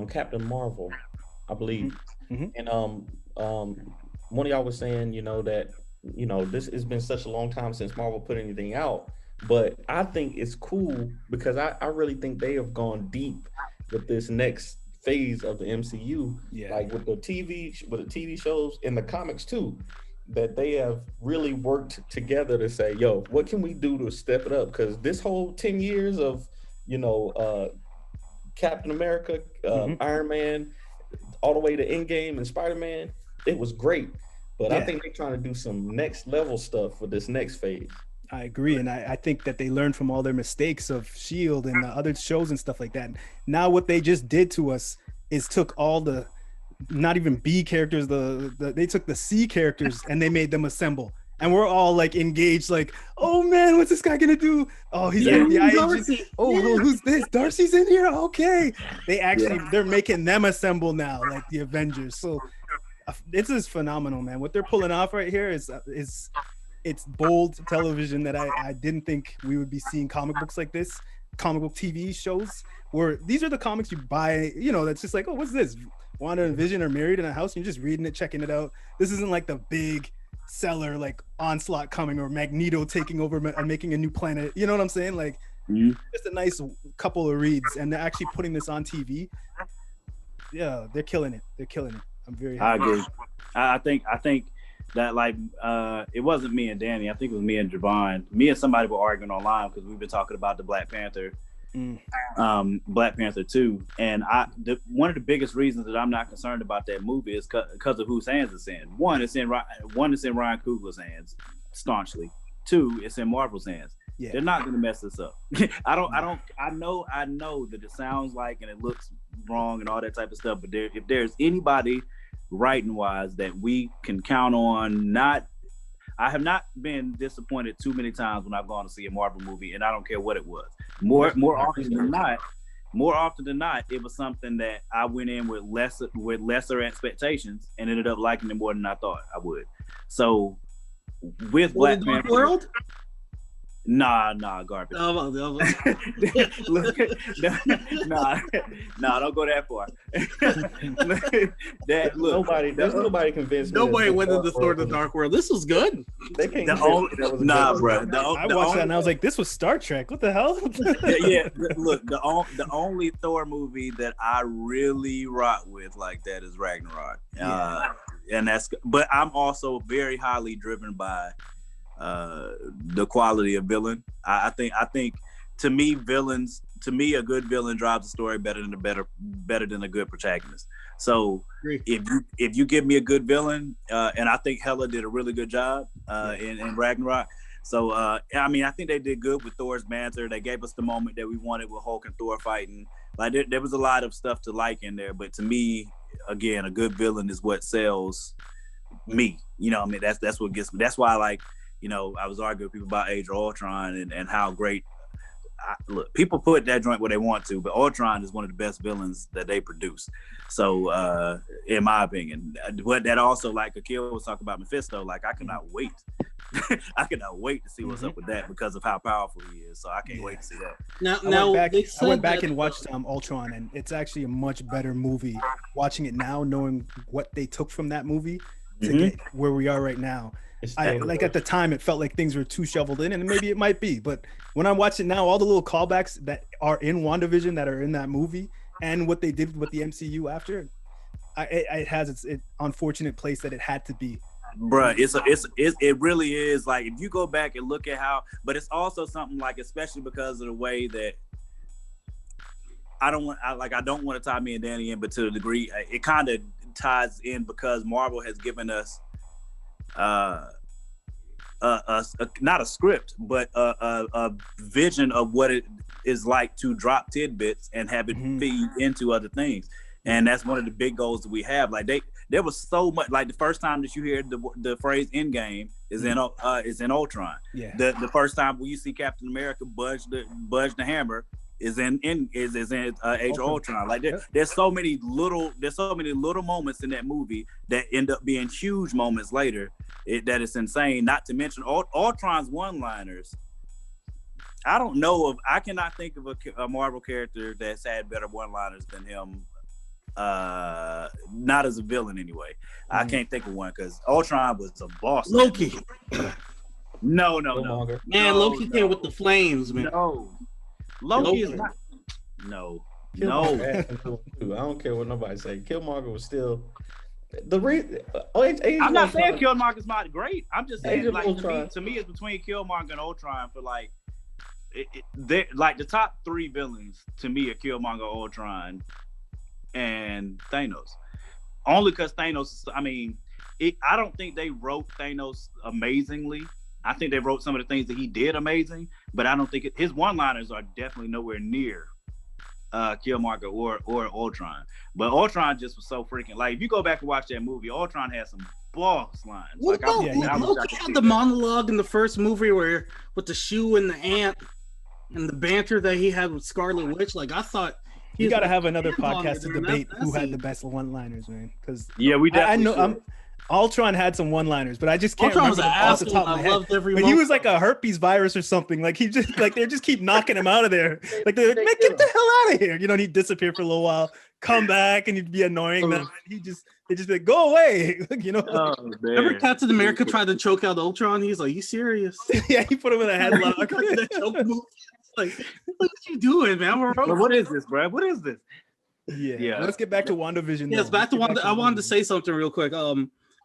Captain Marvel, I believe. And one of y'all was saying, that this has been such a long time since Marvel put anything out, but I think it's cool because I really think they have gone deep with this next phase of the MCU, like with the TV shows and the comics too, that they have really worked together to say, yo, what can we do to step it up? Because this whole 10 years of Captain America, Iron Man, all the way to Endgame and Spider-Man, it was great, but I think they're trying to do some next level stuff for this next phase. I agree, and I think that they learned from all their mistakes of S.H.I.E.L.D. and other shows and stuff like that. Now what they just did to us is took all the, not even B characters, they took the C characters and they made them assemble. And we're all like engaged, like, oh man, what's this guy gonna do? Oh, he's an FBI agent. Oh, who's this? Darcy's in here? Okay. They actually, they're making them assemble now, like the Avengers. So this is phenomenal, man. What they're pulling off right here is it's bold television that I didn't think we would be seeing comic books like this, comic book TV shows, where these are the comics you buy, that's just like, oh, what's this? Wanda and Vision are married in a house and you're just reading it, checking it out. This isn't like the big seller, like Onslaught coming or Magneto taking over and making a new planet. You know what I'm saying? Like, just a nice couple of reads, and they're actually putting this on TV. Yeah, they're killing it. I'm very happy. I agree. I think that it wasn't me and Danny. I think it was me and Javon. Me and somebody were arguing online because we've been talking about the Black Panther, Black Panther 2, and one of the biggest reasons that I'm not concerned about that movie is because of whose hands it's in. One, it's in Ryan Coogler's hands, staunchly. Two, it's in Marvel's hands. Yeah. They're not gonna mess this up. I know that it sounds like and it looks wrong and all that type of stuff, but if there's anybody writing wise that we can count on, I have not been disappointed too many times when I've gone to see a Marvel movie, and I don't care what it was. More often than not, it was something that I went in with lesser expectations and ended up liking it more than I thought I would. So with Black Panther World. Nah, garbage. Look, nah, don't go that far. There's nobody convinced me. Nobody went into Thor: The Dark World. This was good. They can't. Bro. I watched that and I was like, this was Star Trek. What the hell? Yeah. Look, the only Thor movie that I really rock with like that is Ragnarok. And but I'm also very highly driven by the quality of villain. I think to me a good villain drives the story better than a good protagonist. So if you give me a good villain, and I think Hela did a really good job in Ragnarok. So I think they did good with Thor's banter. They gave us the moment that we wanted with Hulk and Thor fighting. Like there was a lot of stuff to like in there, but to me, again, a good villain is what sells me. That's what gets me. That's why I was arguing with people about Age of Ultron and how great look, people put that joint where they want to, but Ultron is one of the best villains that they produce. So, in my opinion, but that also, like Akil was talking about Mephisto, like I cannot wait. I cannot wait to see what's up with that because of how powerful he is. So I can't wait to see that. I went back and watched Ultron, and it's actually a much better movie. Watching it now, knowing what they took from that movie to get where we are right now. Like at the time, it felt like things were too shoveled in, and maybe it might be. But when I'm watching now, all the little callbacks that are in WandaVision that are in that movie, and what they did with the MCU after, it has its unfortunate place that it had to be. Bruh, it really is. Like if you go back and look at how, but it's also something like, especially because of the way that I don't want to tie me and Danny in, but to a degree, it kind of ties in because Marvel has given us not a script, but a vision of what it is like to drop tidbits and have it feed into other things. And that's one of the big goals that we have. Like there was so much. Like the first time that you hear the phrase "Endgame" is in Ultron. Yeah. The first time when you see Captain America budge the hammer is in Age of Ultron. Like there's so many little moments in that movie that end up being huge moments later. That it's insane. Not to mention Ultron's one-liners. I cannot think of a Marvel character that's had better one-liners than him. Not as a villain anyway. I can't think of one because Ultron was a boss. Loki. No. Man, Loki came with the flames, man. No. Loki is not. No. I don't care what nobody say. Killmonger was still the reason. I'm not saying Killmonger's not great. I'm just saying, like to me, it's between Killmonger and Ultron for like. Like the top three villains to me are Killmonger, Ultron, and Thanos. Only because Thanos, I don't think they wrote Thanos amazingly. I think they wrote some of the things that he did amazing, but I don't think his one-liners are definitely nowhere near Killmonger or Ultron. But Ultron just was so freaking, like, if you go back and watch that movie, Ultron has some boss lines. Loki had the monologue in the first movie where with the shoe and the ant and the banter that he had with Scarlet Witch. Like, I thought you got to have another podcast to debate who had the best one-liners, man. Because we definitely I know Ultron had some one-liners, but I just can't remember them off the top of my head. But he was like a herpes virus or something. Like he just they just keep knocking him out of there. Like they're like, man, get the hell out of here. You know, and he'd disappear for a little while, come back, and he'd be annoying them. And they just be like, go away. You know. Remember Captain America tried to choke out Ultron? He's like, you serious? Yeah, he put him in a headlock. That choke move. Like, what you doing, man? What is this, bro? What is this? Yeah. Let's get back to WandaVision. Yes, back to Wanda. I wanted to say something real quick.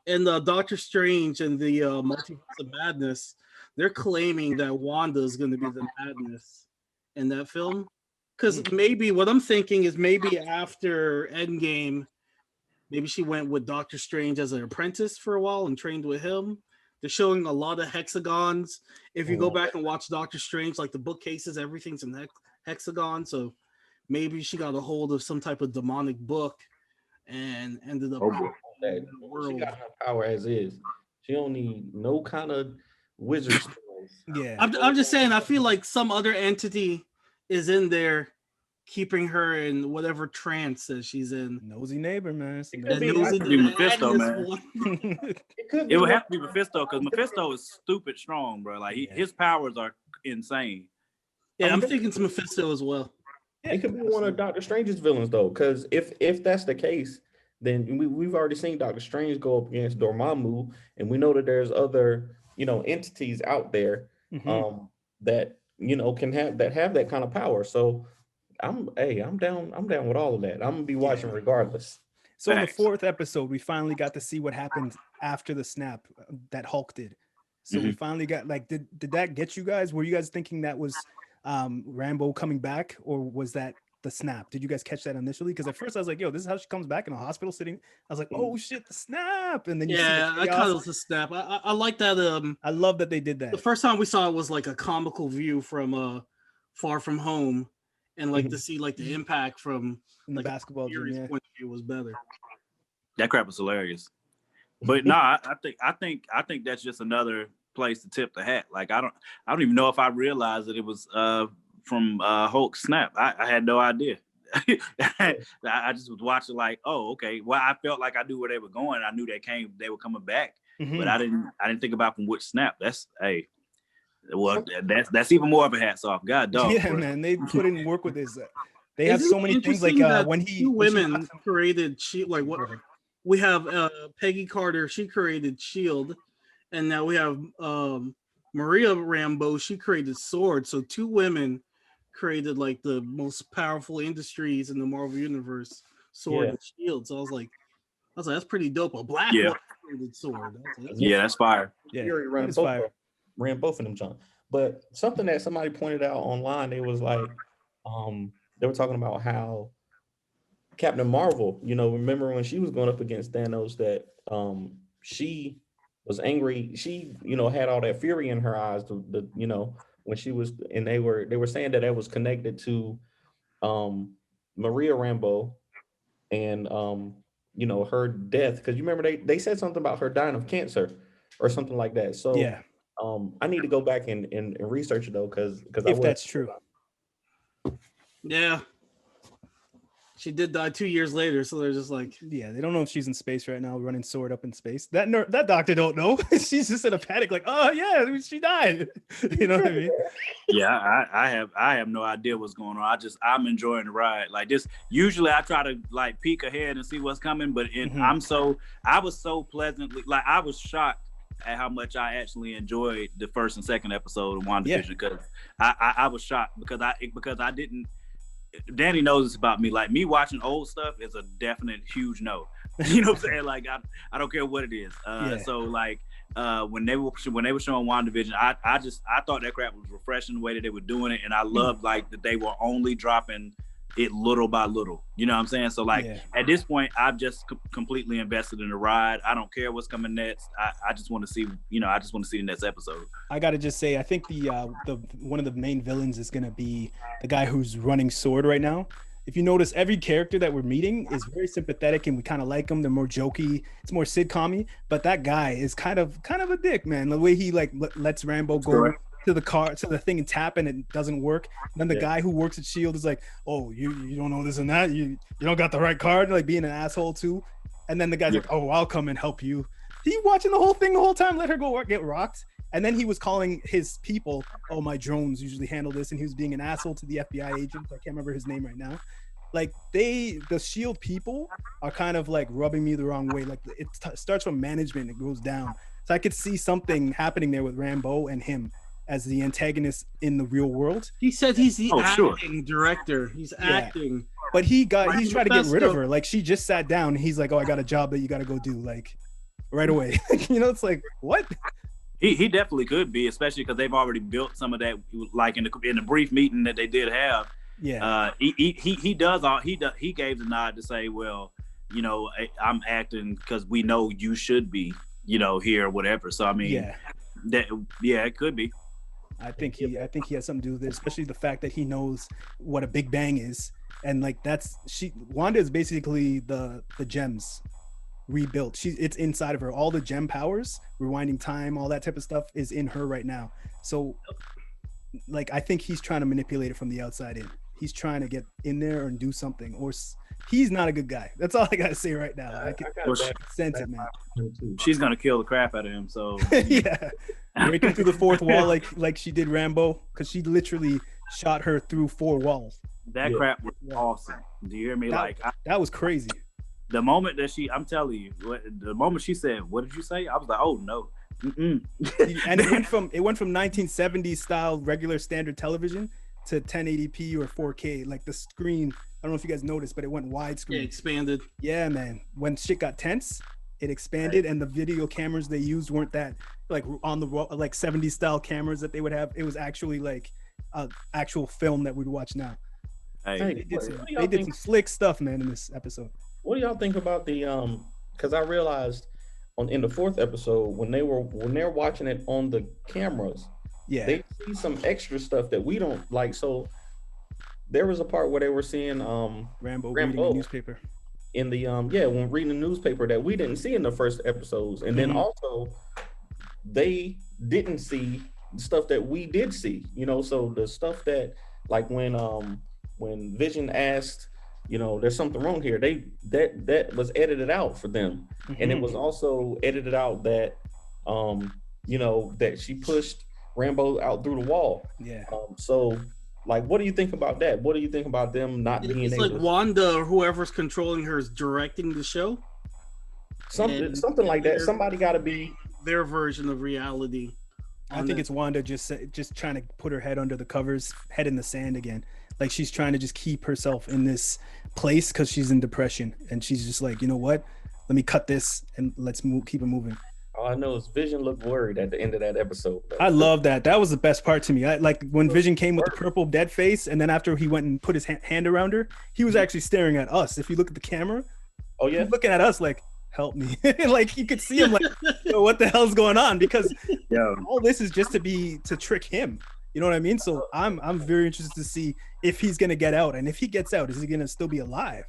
In the Doctor Strange and the Multiverse of Madness, they're claiming that Wanda is going to be the madness in that film. Because maybe what I'm thinking is maybe after Endgame, maybe she went with Doctor Strange as an apprentice for a while and trained with him. They're showing a lot of hexagons. If you go back and watch Doctor Strange, like the bookcases, everything's in hexagon. So maybe she got a hold of some type of demonic book and ended up in the world. She got her power as is. She don't need no kind of wizard skills. Yeah. I'm just saying, I feel like some other entity is in there keeping her in whatever trance that she's in. Nosy neighbor, man. It would have to be Mephisto, man. It would have to be Mephisto because Mephisto is stupid strong, bro. Like his powers are insane. Yeah, I'm thinking it's Mephisto as well. It could be one of Doctor Strange's villains though, because if that's the case, then we've already seen Doctor Strange go up against Dormammu, and we know that there's other entities out there that can have that kind of power. So I'm down with all of that. I'm gonna be watching regardless. So in the fourth episode, we finally got to see what happened after the snap that Hulk did. So we finally got did that get you guys? Were you guys thinking that was Rambo coming back, or was that the snap? Did you guys catch that initially? Because at first I was like, yo, this is how she comes back in a hospital sitting. I was like, oh shit, the snap. And then I caught it was a snap. I like that. I love that they did that. The first time we saw it was like a comical view from Far From Home, and to see the impact from the basketball point of view was better. That crap was hilarious. But no, I think that's just another place to tip the hat. Like I don't even know if I realized that it was Hulk snap. I had no idea. I just was watching like, oh, okay. Well, I felt like I knew where they were going. I knew they were coming back, but I didn't think about from which snap. That's that's even more of a hats off. God dog. Yeah, bro. Man, they put in work with this. They have so many things like when he women created Shield. Like what we have Peggy Carter, she created Shield, and now we have Maria Rambeau. She created Sword. So 2 women created like the most powerful industries in the Marvel universe, Sword and Shield. So I was like, that's pretty dope. A black one created Sword. That's fire. Yeah, ran both of them, John. But something that somebody pointed out online, they was like, they were talking about how Captain Marvel, remember when she was going up against Thanos, that she was angry. She, had all that fury in her eyes. When she was, and they were saying that was connected to Maria Rambeau and her death, because you remember they said something about her dying of cancer or something like that. So I need to go back and research it though, because if that's true. Yeah. She did die 2 years later, so they're just like, they don't know if she's in space right now, running Sword up in space. That doctor don't know. She's just in a panic, like, oh yeah, she died. You know what I mean? Yeah, I have no idea what's going on. I'm enjoying the ride. Like this, usually I try to like peek ahead and see what's coming, but I was so pleasantly, like I was shocked at how much I actually enjoyed the first and second episode of WandaVision, because I was shocked because I didn't. Danny knows this about me. Like me watching old stuff is a definite huge no. You know what I'm saying? Like I don't care what it is. So like when they were showing WandaVision, I thought that crap was refreshing the way that they were doing it, and I loved like that they were only dropping it little by little. You know what I'm saying? So like at this point, I've just completely invested in the ride. I don't care what's coming next. I just want to see, I just want to see the next episode. I gotta just say, I think the one of the main villains is gonna be the guy who's running Sword right now. If you notice, every character that we're meeting is very sympathetic and we kind of like them. They're more jokey. It's more sitcom-y, but that guy is kind of a dick, man. The way he like lets Rambeau go to the thing and tap and it doesn't work. And then the guy who works at Shield is like, oh, you don't know this and that. You don't got the right card, like being an asshole too. And then the guy's like, oh, I'll come and help you. He watching the whole thing the whole time, let her go get rocked. And then he was calling his people, oh, my drones usually handle this. And he was being an asshole to the FBI agent. I can't remember his name right now. Like the Shield people are kind of like rubbing me the wrong way. Like it starts from management, it goes down. So I could see something happening there with Rambeau and him as the antagonist in the real world. He said he's the acting director. He's acting. But he's trying to get rid of her. Like she just sat down. He's like, oh, I got a job that you got to go do like right away. It's like, what? He definitely could be, especially because they've already built some of that, like in the brief meeting that they did have. Yeah. He gave the nod to say, well, I'm acting because we know you should be, here or whatever. So I mean, it could be. I think he has something to do with it, especially the fact that he knows what a Big Bang is, and like Wanda is basically the gems rebuilt. It's inside of her. All the gem powers, rewinding time, all that type of stuff is in her right now. So like I think he's trying to manipulate it from the outside in. He's trying to get in there and do something, or he's not a good guy. That's all I gotta say right now. I can sense it, man. She's gonna kill the crap out of him. So breaking through the fourth wall like she did Rambeau, because she literally shot her through 4 walls. That crap was awesome. Do you hear me? That was crazy. The moment that I'm telling you, the moment she said, "What did you say?" I was like, "Oh no." And it went from 1970s style regular standard television to 1080p or 4K. Like the screen, I don't know if you guys noticed, but it went widescreen. It expanded. Yeah, man. When shit got tense, it expanded, and the video cameras they used weren't that like on the like 70s style cameras that they would have. It was actually like actual film that we'd watch now. They did some slick stuff, man, in this episode. What do y'all think about the because I realized in the 4th episode when they're watching it on the cameras, they see some extra stuff that we don't like. So there was a part where they were seeing Rambeau reading the newspaper in the when reading the newspaper that we didn't see in the first episodes, and then also they didn't see stuff that we did see, so the stuff that like when Vision asked, you know, there's something wrong here. That was edited out for them, and it was also edited out that you know, that she pushed Rambo out through the wall. Yeah. So, like, what do you think about that? What do you think about them not being It's able like Wanda or whoever's controlling her is directing the show? something like that? Somebody got to be their version of reality. I think it's Wanda just trying to put her head under the covers, head in the sand again. Like she's trying to just keep herself in this place because she's in depression, and she's just like, you know what? Let me cut this and let's keep it moving. All I know is Vision looked worried at the end of that episode. I love that. That was the best part to me. I like when Vision came with the purple dead face, and then after he went and put his hand around her, he was actually staring at us. If you look at the camera, oh yeah, he's looking at us like, help me. Like you could see him like, yo, what the hell's going on? Because all this is just to trick him. You know what I mean? So I'm very interested to see if he's gonna get out, and if he gets out, is he gonna still be alive?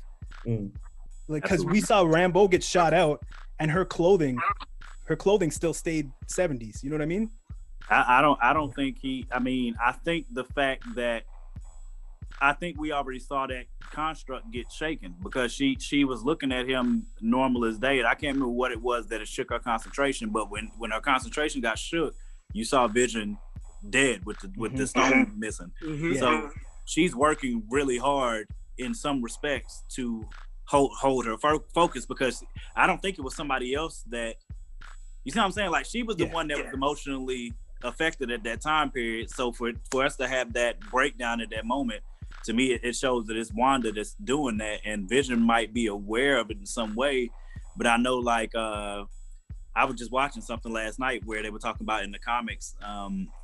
Like, because we saw Rambo get shot out, and her clothing still stayed 70s. You know what I mean? I don't think I mean, I think the fact that we already saw that construct get shaken because she was looking at him normal as day. And I can't remember what it was that it shook her concentration, but when her concentration got shook, you saw Vision dead with the stone missing. So she's working really hard in some respects to hold her focus, because I don't think it was somebody else that, you see what I'm saying? Like she was the one that was emotionally affected at that time period. So for us to have that breakdown at that moment, to me, it shows that it's Wanda that's doing that, and Vision might be aware of it in some way. But I know, like, I was just watching something last night where they were talking about in the comics,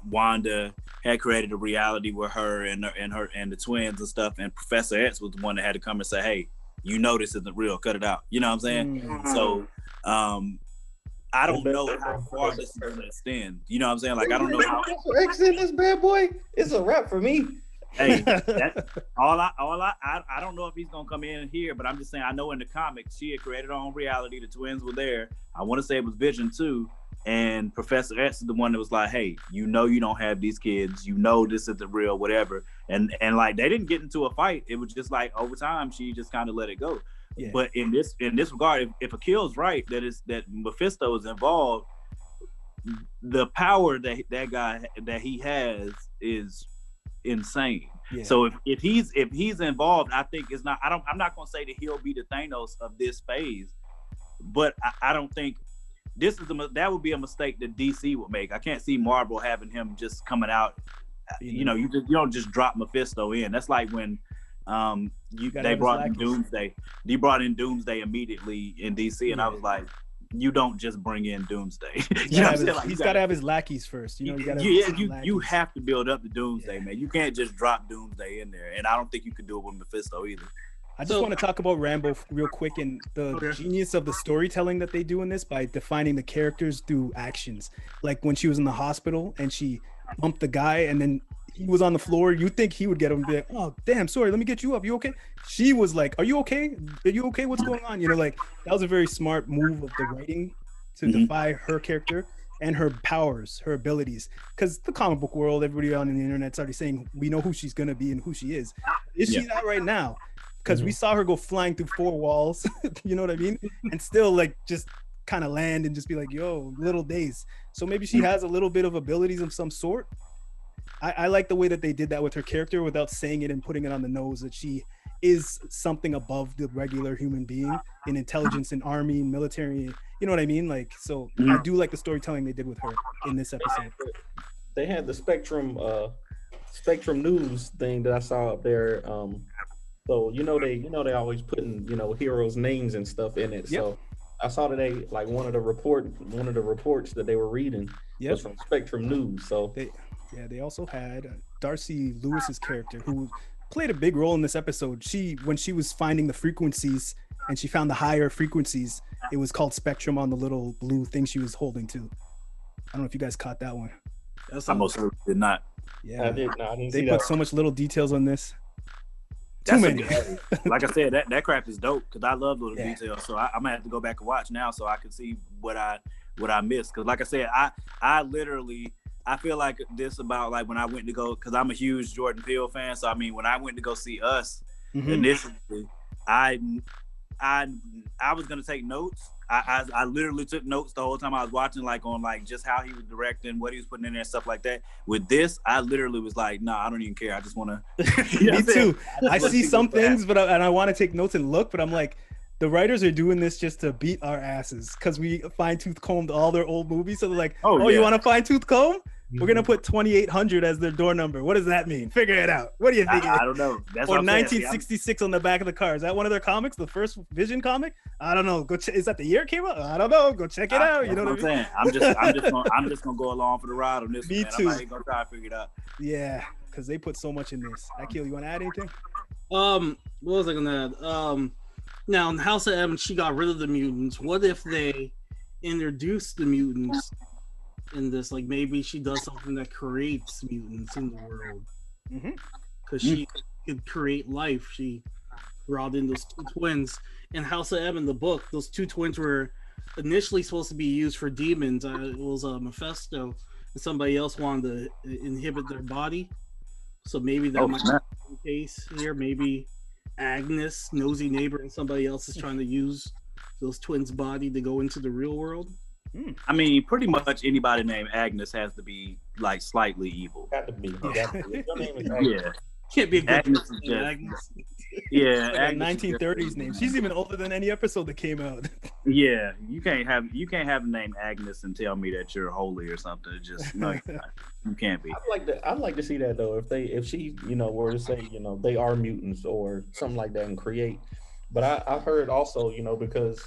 Wanda had created a reality with her and the twins and stuff, and Professor X was the one that had to come and say, "Hey, you know this isn't real. Cut it out." You know what I'm saying? So, I don't know how far this is going to extend. You know what I'm saying? Like, I don't know how. X in this bad boy. It's a wrap for me. Hey, that's I don't know if he's gonna come in here, but I'm just saying, I know in the comics she had created her own reality. The twins were there. I want to say it was Vision too, and Professor X is the one that was like, "Hey, you know you don't have these kids. You know this isn't real, whatever." And like they didn't get into a fight. It was just like over time she just kind of let it go. Yeah. But in this regard, if Akil's right, that Mephisto is involved, the power that guy that he has is insane. Yeah. So if he's involved, I think it's not. I'm not gonna say that he'll be the Thanos of this phase, but I don't think that would be a mistake that DC would make. I can't see Marvel having him just coming out. You know, you don't just drop Mephisto in. That's like when they brought in Doomsday. They brought in Doomsday immediately in DC, and I was like, you don't just bring in Doomsday. You know what I'm saying? Like, he's got to have his lackeys first. You know, you have to build up the Doomsday, man. You can't just drop Doomsday in there, and I don't think you could do it with Mephisto either. I just want to talk about Rambo real quick and the genius of the storytelling that they do in this by defining the characters through actions. Like when she was in the hospital and she bumped the guy, and then he was on the floor. You think he would get him and be like, "Oh, damn, sorry, let me get you up. You okay?" She was like, "Are you okay? Are you okay? What's going on?" You know, like that was a very smart move of the writing to defy her character and her powers, her abilities. Because the comic book world, everybody on the internet's already saying we know who she's gonna be and who she is. Is she that right now? Because we saw her go flying through 4 walls. You know what I mean? And still like just kind of land and just be like, "Yo, little days." So maybe she has a little bit of abilities of some sort. I like the way that they did that with her character without saying it and putting it on the nose, that she is something above the regular human being in intelligence, in army, military. You know what I mean? Like, so I do like the storytelling they did with her in this episode. They had the Spectrum News thing that I saw up there. So they always putting heroes' names and stuff in it. Yep. So I saw today like one of the reports that they were reading was from Spectrum News. So they also had Darcy Lewis's character, who played a big role in this episode. When she was finding the frequencies and she found the higher frequencies, it was called Spectrum on the little blue thing she was holding too. I don't know if you guys caught that one. I most certainly did not. Yeah, I did not. They put so much little details on this. Too many. Like I said, that crap is dope because I love little details. So I'm gonna have to go back and watch now so I can see what I missed. Because like I said, I feel like this about like when I went to go, because I'm a huge Jordan Peele fan. So I mean, when I went to go see Us, initially, I was gonna take notes. I literally took notes the whole time I was watching, like on like just how he was directing, what he was putting in there, stuff like that. With this, I literally was like, nah, I don't even care. I just want to. Me too. I see some things, but I want to take notes and look, but I'm like, the writers are doing this just to beat our asses because we fine-tooth combed all their old movies. So they're like, oh, you want a fine-tooth comb? We're gonna put 2800 as their door number. What does that mean? Figure it out. What do you think? I don't know. That's or 1966 on the back of the car. Is that one of their comics? The first Vision comic? I don't know. Go is that the year it came out? I don't know. Go check it out. You know what I'm saying? I'm just gonna go along for the ride on this. Me one, too. I'm not gonna try to figure it out. Yeah, because they put so much in this. Akil, you want to add anything? What was I gonna add? Now in House of M, she got rid of the mutants. What if they introduced the mutants in this? Like maybe she does something that creates mutants in the world, because she could create life. She brought in those two twins in House of M in the book. Those two twins were initially supposed to be used for demons. It was Mephisto, and somebody else wanted to inhibit their body. So maybe that might be the case here. Maybe Agnes, nosy neighbor, and somebody else is trying to use those twins' body to go into the real world. I mean, pretty much anybody named Agnes has to be like slightly evil. Got to be. Your name is Yeah. Can't be a good Agnes person, is just, Agnes. Yeah, like a 1930s name. She's even older than any episode that came out. Yeah, you can't have the name Agnes and tell me that you're holy or something. It just no, you can't be. I'd like to see that though. If she were to say they are mutants or something like that and create. But I heard also because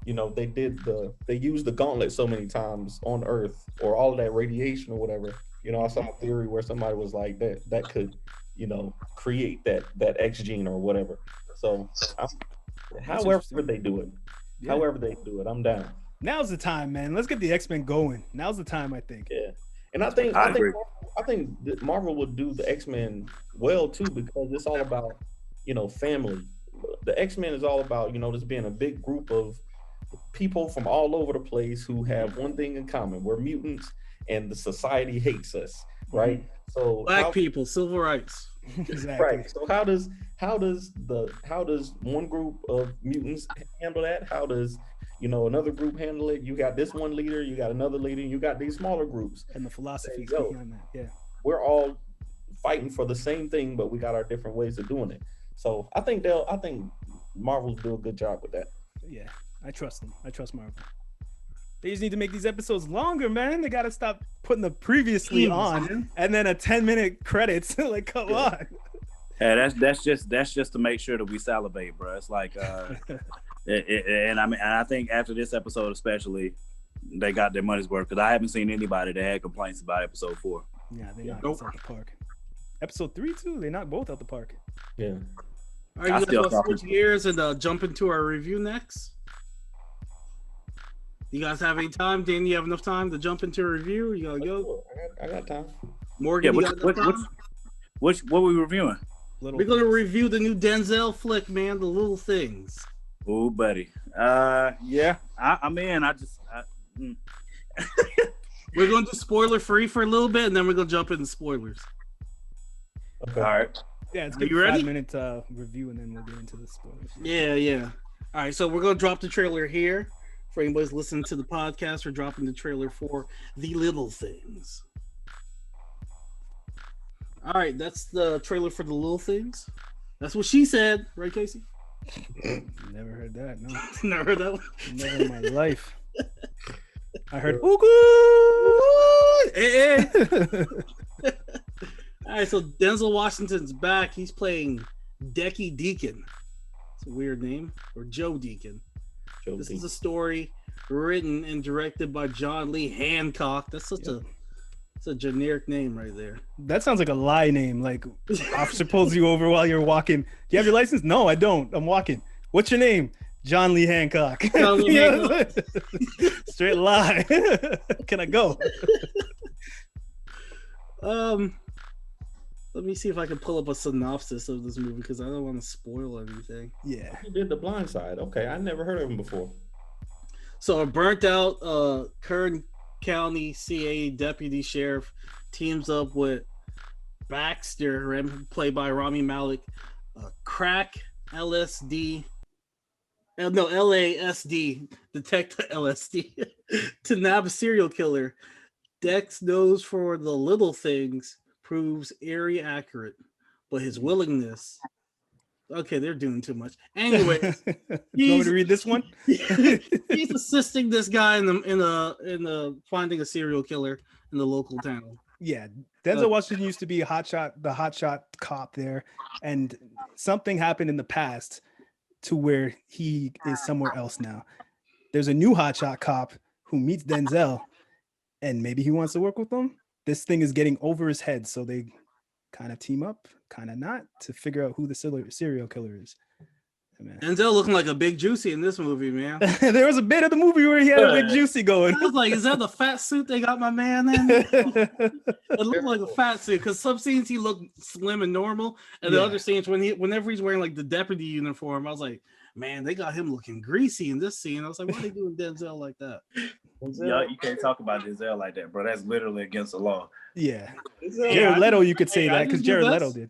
they used the gauntlet so many times on Earth or all of that radiation or whatever. I saw a theory where somebody was like that could create that X gene or whatever. So however they do it, I'm down. Now's the time, man. Let's get the X-Men going. Now's the time, I think. Yeah, and I think that Marvel would do the X-Men well too, because it's all about family. The X-Men is all about this being a big group of people from all over the place who have one thing in common: we're mutants, and the society hates us, right? So Black people, civil rights. Exactly. Right. So how does one group of mutants handle that? How does another group handle it? You got this one leader, you got another leader, you got these smaller groups, and the philosophy behind that. Yeah, we're all fighting for the same thing, but we got our different ways of doing it. So I think Marvel will do a good job with that. Yeah, I trust them. I trust Marvel. They just need to make these episodes longer, man. They got to stop putting the previously on and then a 10-minute credits. Like, come on. Yeah, that's just to make sure that we salivate, bro. It's like, and I think after this episode especially, they got their money's worth, because I haven't seen anybody that had complaints about episode 4. Yeah, they knocked us out the park. Episode 3 too. They knocked both out the park. Yeah. All right, you guys want to switch gears and jump into our review next? You guys have any time? Dan, you have enough time to jump into a review? You gotta go. I got time. Morgan, what were we reviewing? We're gonna review the new Denzel flick, man. The Little Things. Oh, buddy. Yeah. I'm in. We're going to do spoiler free for a little bit, and then we're gonna jump into spoilers. Okay. All right. Yeah, it's good. 5-minute review, and then we'll get into the spoilers. Yeah. All right, so we're gonna drop the trailer here. For anybody's listening to the podcast, we're dropping the trailer for The Little Things. All right, that's the trailer for The Little Things. That's what she said, right, Casey? Never heard that. No, never heard that one. Never in my life. I heard hey. All right, so Denzel Washington's back. He's playing Decky Deacon. It's a weird name, or Joe Deacon. This is a story written and directed by John Lee Hancock. That's such a generic name right there. That sounds like a lie name. Like, officer pulls you over while you're walking. Do you have your license? No, I don't. I'm walking. What's your name? John Lee Hancock. John Lee Hancock. Straight lie. Can I go? Let me see if I can pull up a synopsis of this movie, because I don't want to spoil anything. Yeah. He did The Blind Side. Okay, I never heard of him before. So a burnt out current County CA deputy sheriff teams up with Baxter, played by Rami Malek, crack LSD. No, LASD, detective LSD, to nab a serial killer. Dex knows for the little things proves eerie accurate, but his willingness. Okay, they're doing too much. Anyways, you want me to read this one? he's assisting this guy in the finding a serial killer in the local town. Yeah, Denzel Washington used to be the hotshot cop there, and something happened in the past to where he is somewhere else now. There's a new hotshot cop who meets Denzel, and maybe he wants to work with them. This thing is getting over his head, so they kind of team up, kind of not, to figure out who the serial killer is. Man. Denzel looking like a Big Juicy in this movie, man. There was a bit of the movie where he had a Big Juicy going. I was like, is that the fat suit they got my man in? It looked like a fat suit, because some scenes he looked slim and normal, and the other scenes whenever he's wearing like the deputy uniform, I was like, man, they got him looking greasy in this scene. I was like, why are they doing Denzel like that? Yeah, you can't talk about Denzel like that, bro. That's literally against the law. Yeah, Jared Leto, you could say that because Jared Leto did.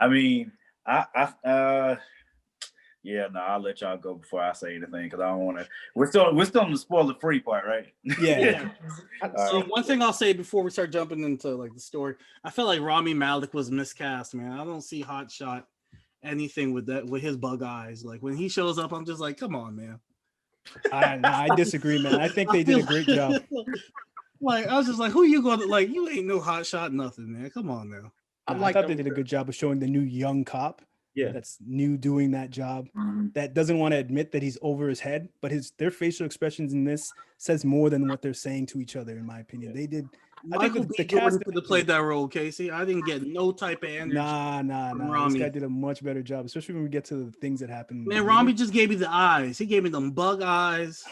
I mean, I'll let y'all go before I say anything because I don't want to. We're still on the spoiler-free part, right? Yeah. So one thing I'll say before we start jumping into like the story, I felt like Rami Malek was miscast, man. I don't see Hotshot anything with his bug eyes. Like when he shows up, I'm just like, come on, man. I disagree, man. I think they did a great job. Like I was just like, who you going to like? You ain't no Hotshot, nothing, man. Come on now. I thought they did a good job of showing the new young cop. Yeah, that's new doing that job. That doesn't want to admit that he's over his head, but their facial expressions in this says more than what they're saying to each other. In my opinion, they did. Michael B. Jordan could have played that role, Casey. I didn't get no type of energy. Nah. This guy did a much better job, especially when we get to the things that happen. Man, Rami just gave me the eyes. He gave me them bug eyes.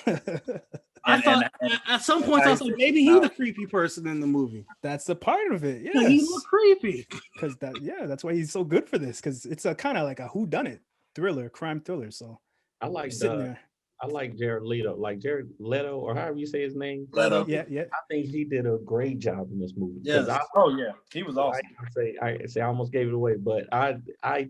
I thought at some point I was like, maybe he's the creepy person in the movie. That's a part of it. Yeah, he looked creepy. Because that's why he's so good for this. Because it's a kind of like a whodunit thriller, crime thriller. So I like Jared Leto, or however you say his name. Leto. Yeah. I think he did a great job in this movie. Yes. He was awesome. I almost gave it away, but I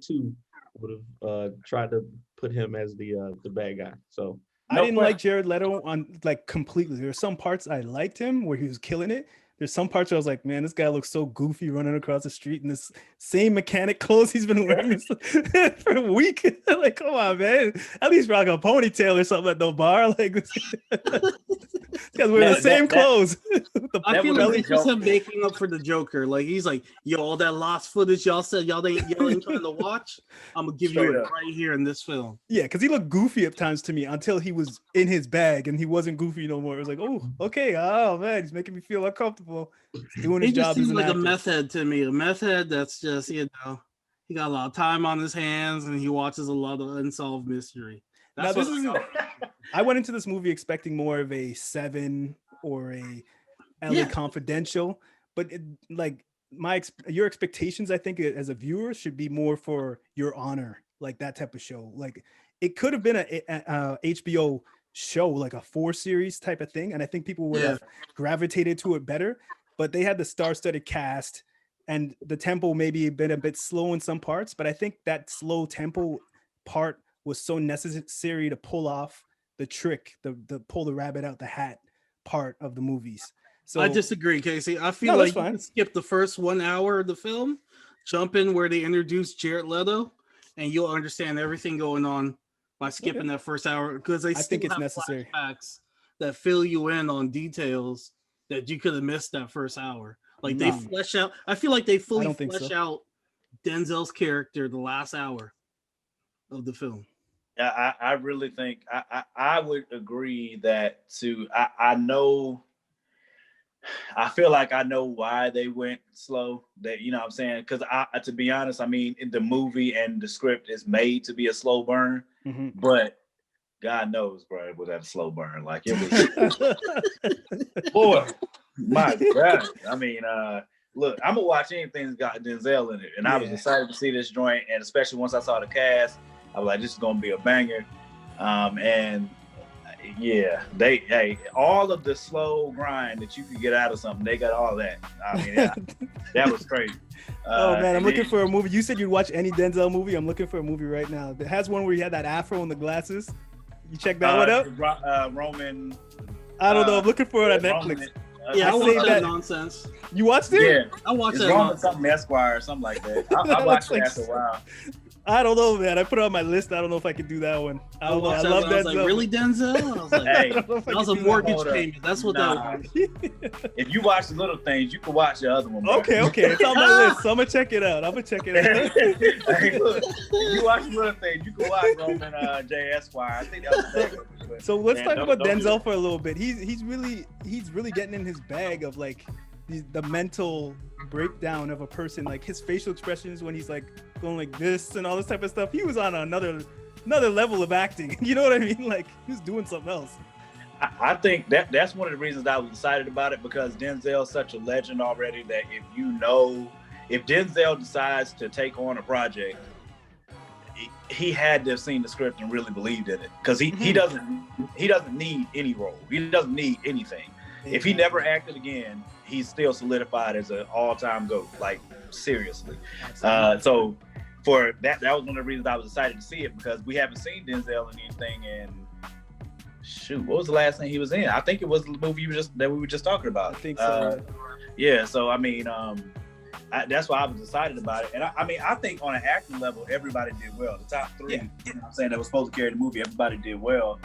too would have tried to put him as the bad guy. So. I didn't like Jared Leto on like completely. There were some parts I liked him where he was killing it. There's some parts where I was like, man, this guy looks so goofy running across the street in this same mechanic clothes he's been wearing for a week. Like, come on, man. At least rock a ponytail or something at the bar. Like, this guy's wearing the same clothes. I feel like it's just him making up for the Joker. Like, he's like, yo, all that lost footage y'all said y'all ain't trying to watch, I'm going to give you it right here in this film. Yeah, because he looked goofy at times to me until he was in his bag and he wasn't goofy no more. It was like, oh, okay. Oh, man, he's making me feel uncomfortable. Doing his job. He just seems like a meth head to me. A meth head that's just, he got a lot of time on his hands and he watches a lot of unsolved mystery. I went into this movie expecting more of a Seven or a LA Confidential, but your expectations, I think, as a viewer, should be more for Your Honor, like that type of show. Like it could have been a HBO show, like a 4 series type of thing, and I think people would have gravitated to it better. But they had the star-studded cast, and the tempo maybe been a bit slow in some parts, but I think that slow tempo part was so necessary to pull off the trick, the pull the rabbit out the hat part of the movies. So I disagree, Casey. I feel like you can skip the first 1 hour of the film, jump in where they introduce Jared Leto, and you'll understand everything going on by skipping that first hour, because I think it's necessary flashbacks that fill you in on details that you could have missed that first hour. Like they flesh out. I feel like they fully flesh out Denzel's character the last hour of the film. Yeah, I really think I would agree that too. I know. I feel like I know why they went slow. That, you know what I'm saying? Because to be honest, I mean, the movie and the script is made to be a slow burn, but God knows, bro, it was at a slow burn. Like it was, boy, my God. I mean, look, I'm gonna watch anything that's got Denzel in it, and I was excited to see this joint, and especially once I saw the cast, I was like, this is gonna be a banger. And Yeah, all of the slow grind that you could get out of something, they got all that. I mean, that was crazy. Oh man, I'm looking for a movie. You said you'd watch any Denzel movie. I'm looking for a movie right now. It has one where he had that afro and the glasses. You check that one out? Roman. I don't know. I'm looking for it on Netflix. Yeah, I watched that nonsense. You watched it? Yeah, I watched it's that. Roman something Esquire or something like that. I watched it after a while. I don't know, man. I put it on my list. I don't know if I can do that one. I don't know. I love Denzel. I was like, really, Denzel? I was like, hey, that was a mortgage payment. That's what that was. If you watch the little things, you can watch the other one. Bro. Okay. It's on my list. So I'm gonna check it out. Hey, look, if you watch the little things, you can watch Roman J. Esquire. I think that was that. So let's talk about Denzel for a little bit. He's really getting in his bag of like the mental breakdown of a person, like his facial expressions when he's like going like this and all this type of stuff. He was on another level of acting. You know what I mean? Like he was doing something else. I think that's one of the reasons I was excited about it, because Denzel's such a legend already that if Denzel decides to take on a project, he had to have seen the script and really believed in it, because he doesn't need any role. He doesn't need anything. If he never acted again, he's still solidified as an all-time GOAT, like seriously. So for that was one of the reasons I was excited to see it, because we haven't seen Denzel in anything in, what was the last thing he was in? I think it was the movie that we were just talking about. I think so. Yeah, so I mean, that's why I was excited about it. And I think on an acting level, everybody did well. The top three, you know what I'm saying, that was supposed to carry the movie, everybody did well.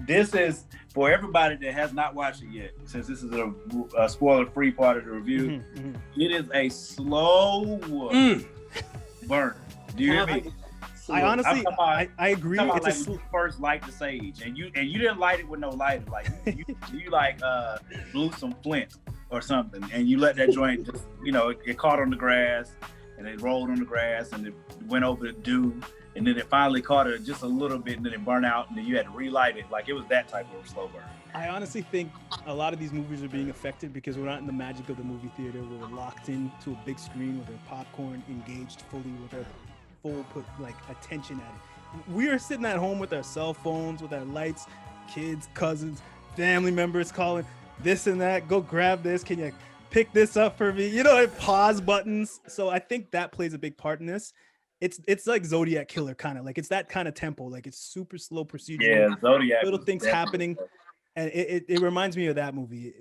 This is for everybody that has not watched it yet, since this is a spoiler-free part of the review. It is a slow burn. Do you hear me? I honestly, I agree. It's like when you first light the sage, and you didn't light it with no lighter. Like you like blew some flint or something, and you let that joint just, it caught on the grass, and it rolled on the grass, and it went over the dew. And then it finally caught it just a little bit, and then it burned out, and then you had to relight it. Like, it was that type of slow burn. I honestly think a lot of these movies are being affected because we're not in the magic of the movie theater. We're locked into a big screen with our popcorn, engaged fully with our full attention at it. We are sitting at home with our cell phones, with our lights, kids, cousins, family members calling this and that. Go grab this. Can you pick this up for me? Pause buttons. So I think that plays a big part in this. It's like Zodiac Killer, kind of like it's that kind of tempo, like it's super slow procedure. Yeah, Zodiac. Little things happening, and it reminds me of that movie.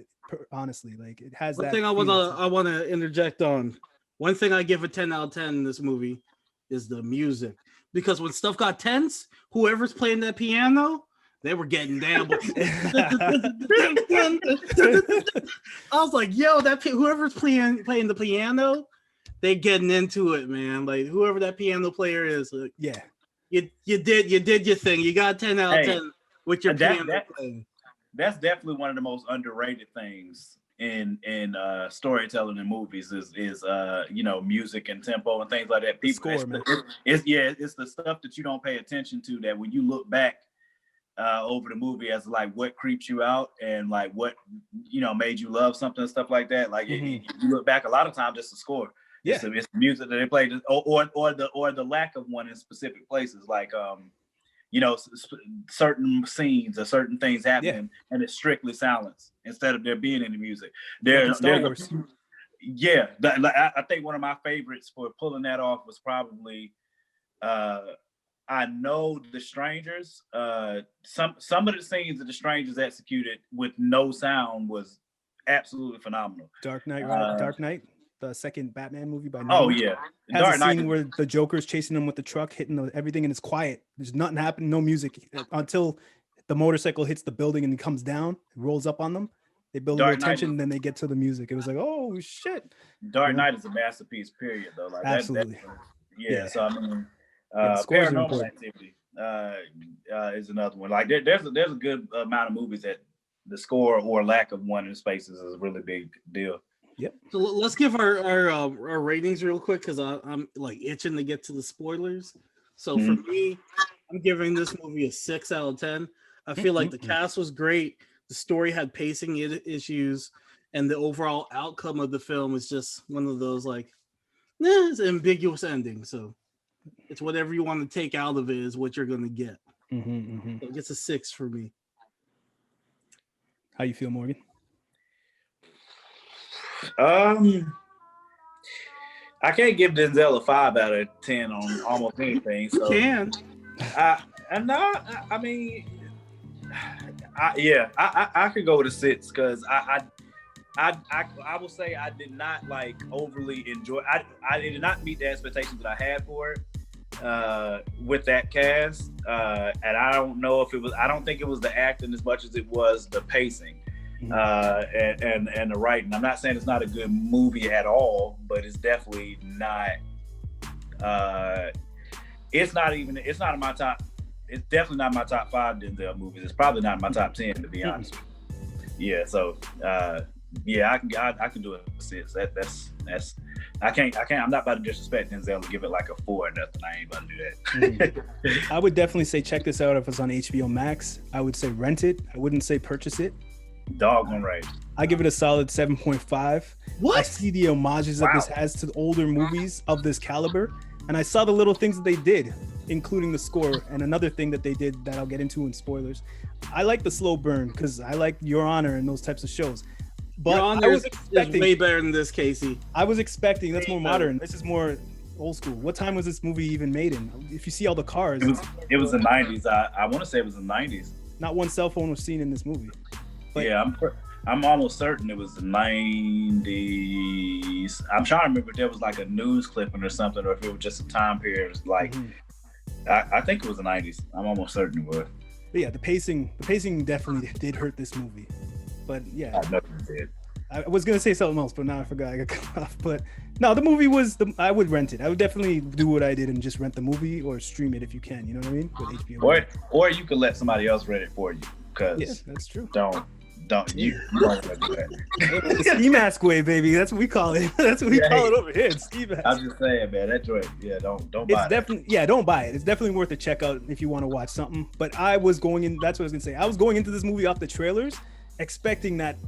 Honestly, like it has. One thing I want to interject on. One thing I give a 10 out of 10 in this movie is the music, because when stuff got tense, whoever's playing that piano, they were getting down. I was like, yo, whoever's playing the piano, they getting into it, man. Like whoever that piano player is, like, yeah, you did your thing. You got 10 out of 10 with your piano playing. That's definitely one of the most underrated things in storytelling in movies is music and tempo and things like that. People, it's the stuff that you don't pay attention to, that when you look back over the movie as like what creeps you out and like what made you love something and stuff like that. Like you look back, a lot of times it's the score. Yeah, it's the music that they played, or the lack of one in specific places, like certain scenes or certain things happening, and it's strictly silence instead of there being any music. I think one of my favorites for pulling that off was probably I know The Strangers. Some of the scenes that The Strangers executed with no sound was absolutely phenomenal. Dark Knight, the second Batman movie by Nolan. Oh yeah, has a scene where the Joker's chasing him with the truck, hitting everything, and it's quiet. There's nothing happening, no music until the motorcycle hits the building and comes down, rolls up on them. They build their attention, and then they get to the music. It was like, oh shit. Dark Knight is a masterpiece, period. Though, like absolutely. So I mean, Paranormal Activity is another one. Like there's a good amount of movies that the score or lack of one in spaces is a really big deal. Yep. So let's give our ratings real quick, because I'm like itching to get to the spoilers. So for me, I'm giving this movie a 6 out of 10. I feel like the cast was great. The story had pacing issues, and the overall outcome of the film is just one of those like, it's an ambiguous ending. So It's whatever you want to take out of it is what you're going to get. Mm-hmm. So it gets a 6 for me. How you feel, Morgan? I can't give Denzel a 5 out of 10 on almost anything. So You can. I mean, I could go with a 6 because I will say I did not like overly enjoy. I did not meet the expectations that I had for it with that cast, and I don't know if it was. I don't think it was the acting as much as it was the pacing. And the writing. I'm not saying it's not a good movie at all, but it's definitely not. It's not in my top. It's definitely not my top 5 Denzel movies. It's probably not in my top 10 to be honest. Yeah. So I can do it a 6. That's I can't. I'm not about to disrespect Denzel and give it like a 4 or nothing. I ain't about to do that. I would definitely say check this out if it's on HBO Max. I would say rent it. I wouldn't say purchase it. Doggone right. I give it a solid 7.5. What? I see the homages that this has to the older movies of this caliber, and I saw the little things that they did, including the score. And another thing that they did that I'll get into in spoilers. I like the slow burn because I like Your Honor and those types of shows. But Your Honor I was is expecting way better than this, Casey. I was expecting that's more modern. This is more old school. What time was this movie even made in? If you see all the cars, it was the 90s. I want to say it was the 90s. Not one cell phone was seen in this movie. But yeah, I'm almost certain it was the 90s. I'm trying to remember if there was like a news clipping or something, or if it was just a time period. Like, I think it was the 90s. I'm almost certain it was. But yeah, the pacing definitely did hurt this movie. But yeah, I know it did. I was gonna say something else, but now I forgot. I got cut off. But no, the movie was I would rent it. I would definitely do what I did and just rent the movie or stream it if you can. You know what I mean? With HBO. Or you could let somebody else rent it for you. Because yeah, that's true. Don't you don't want to do that. The ski mask way, baby. That's what we call it. That's what we call it over here. It's ski mask. I'm just saying, man. That joint, don't buy It's it. definitely don't buy it. It's definitely worth a check out if you want to watch something. But I was going in. That's what I was gonna say. I was going into this movie off the trailers, expecting that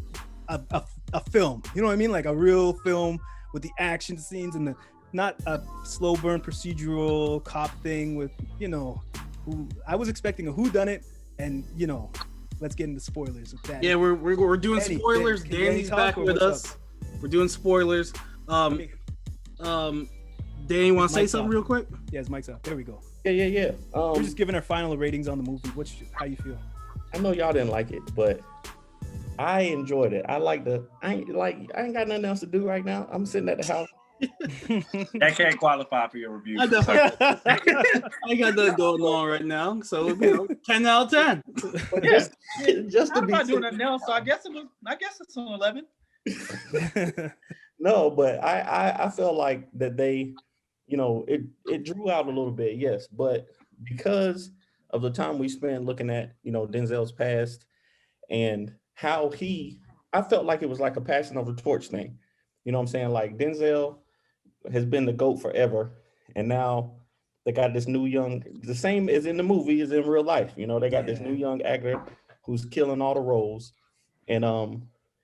a film. You know what I mean? Like a real film with the action scenes and not a slow burn procedural cop thing with I was expecting a whodunit and let's get into spoilers with that. Yeah, we're doing spoilers. Danny's back with us. We're doing spoilers. Danny, want to say something real quick? Yeah, his mic's up. There we go. Yeah. We're just giving our final ratings on the movie. How you feel? I know y'all didn't like it, but I enjoyed it. I ain't got nothing else to do right now. I'm sitting at the house. That can't qualify for your review. I got nothing going on right now, so 10 out of 10. But just to I'm be not doing nothing else, so I guess it's on 11. No, but I felt like that they, it drew out a little bit, yes, but because of the time we spent looking at, Denzel's past and how I felt like it was like a passing of the torch thing. You know what I'm saying? Like Denzel has been the GOAT forever. And now they got this new the same as in the movie is in real life. They got this new young actor who's killing all the roles. And,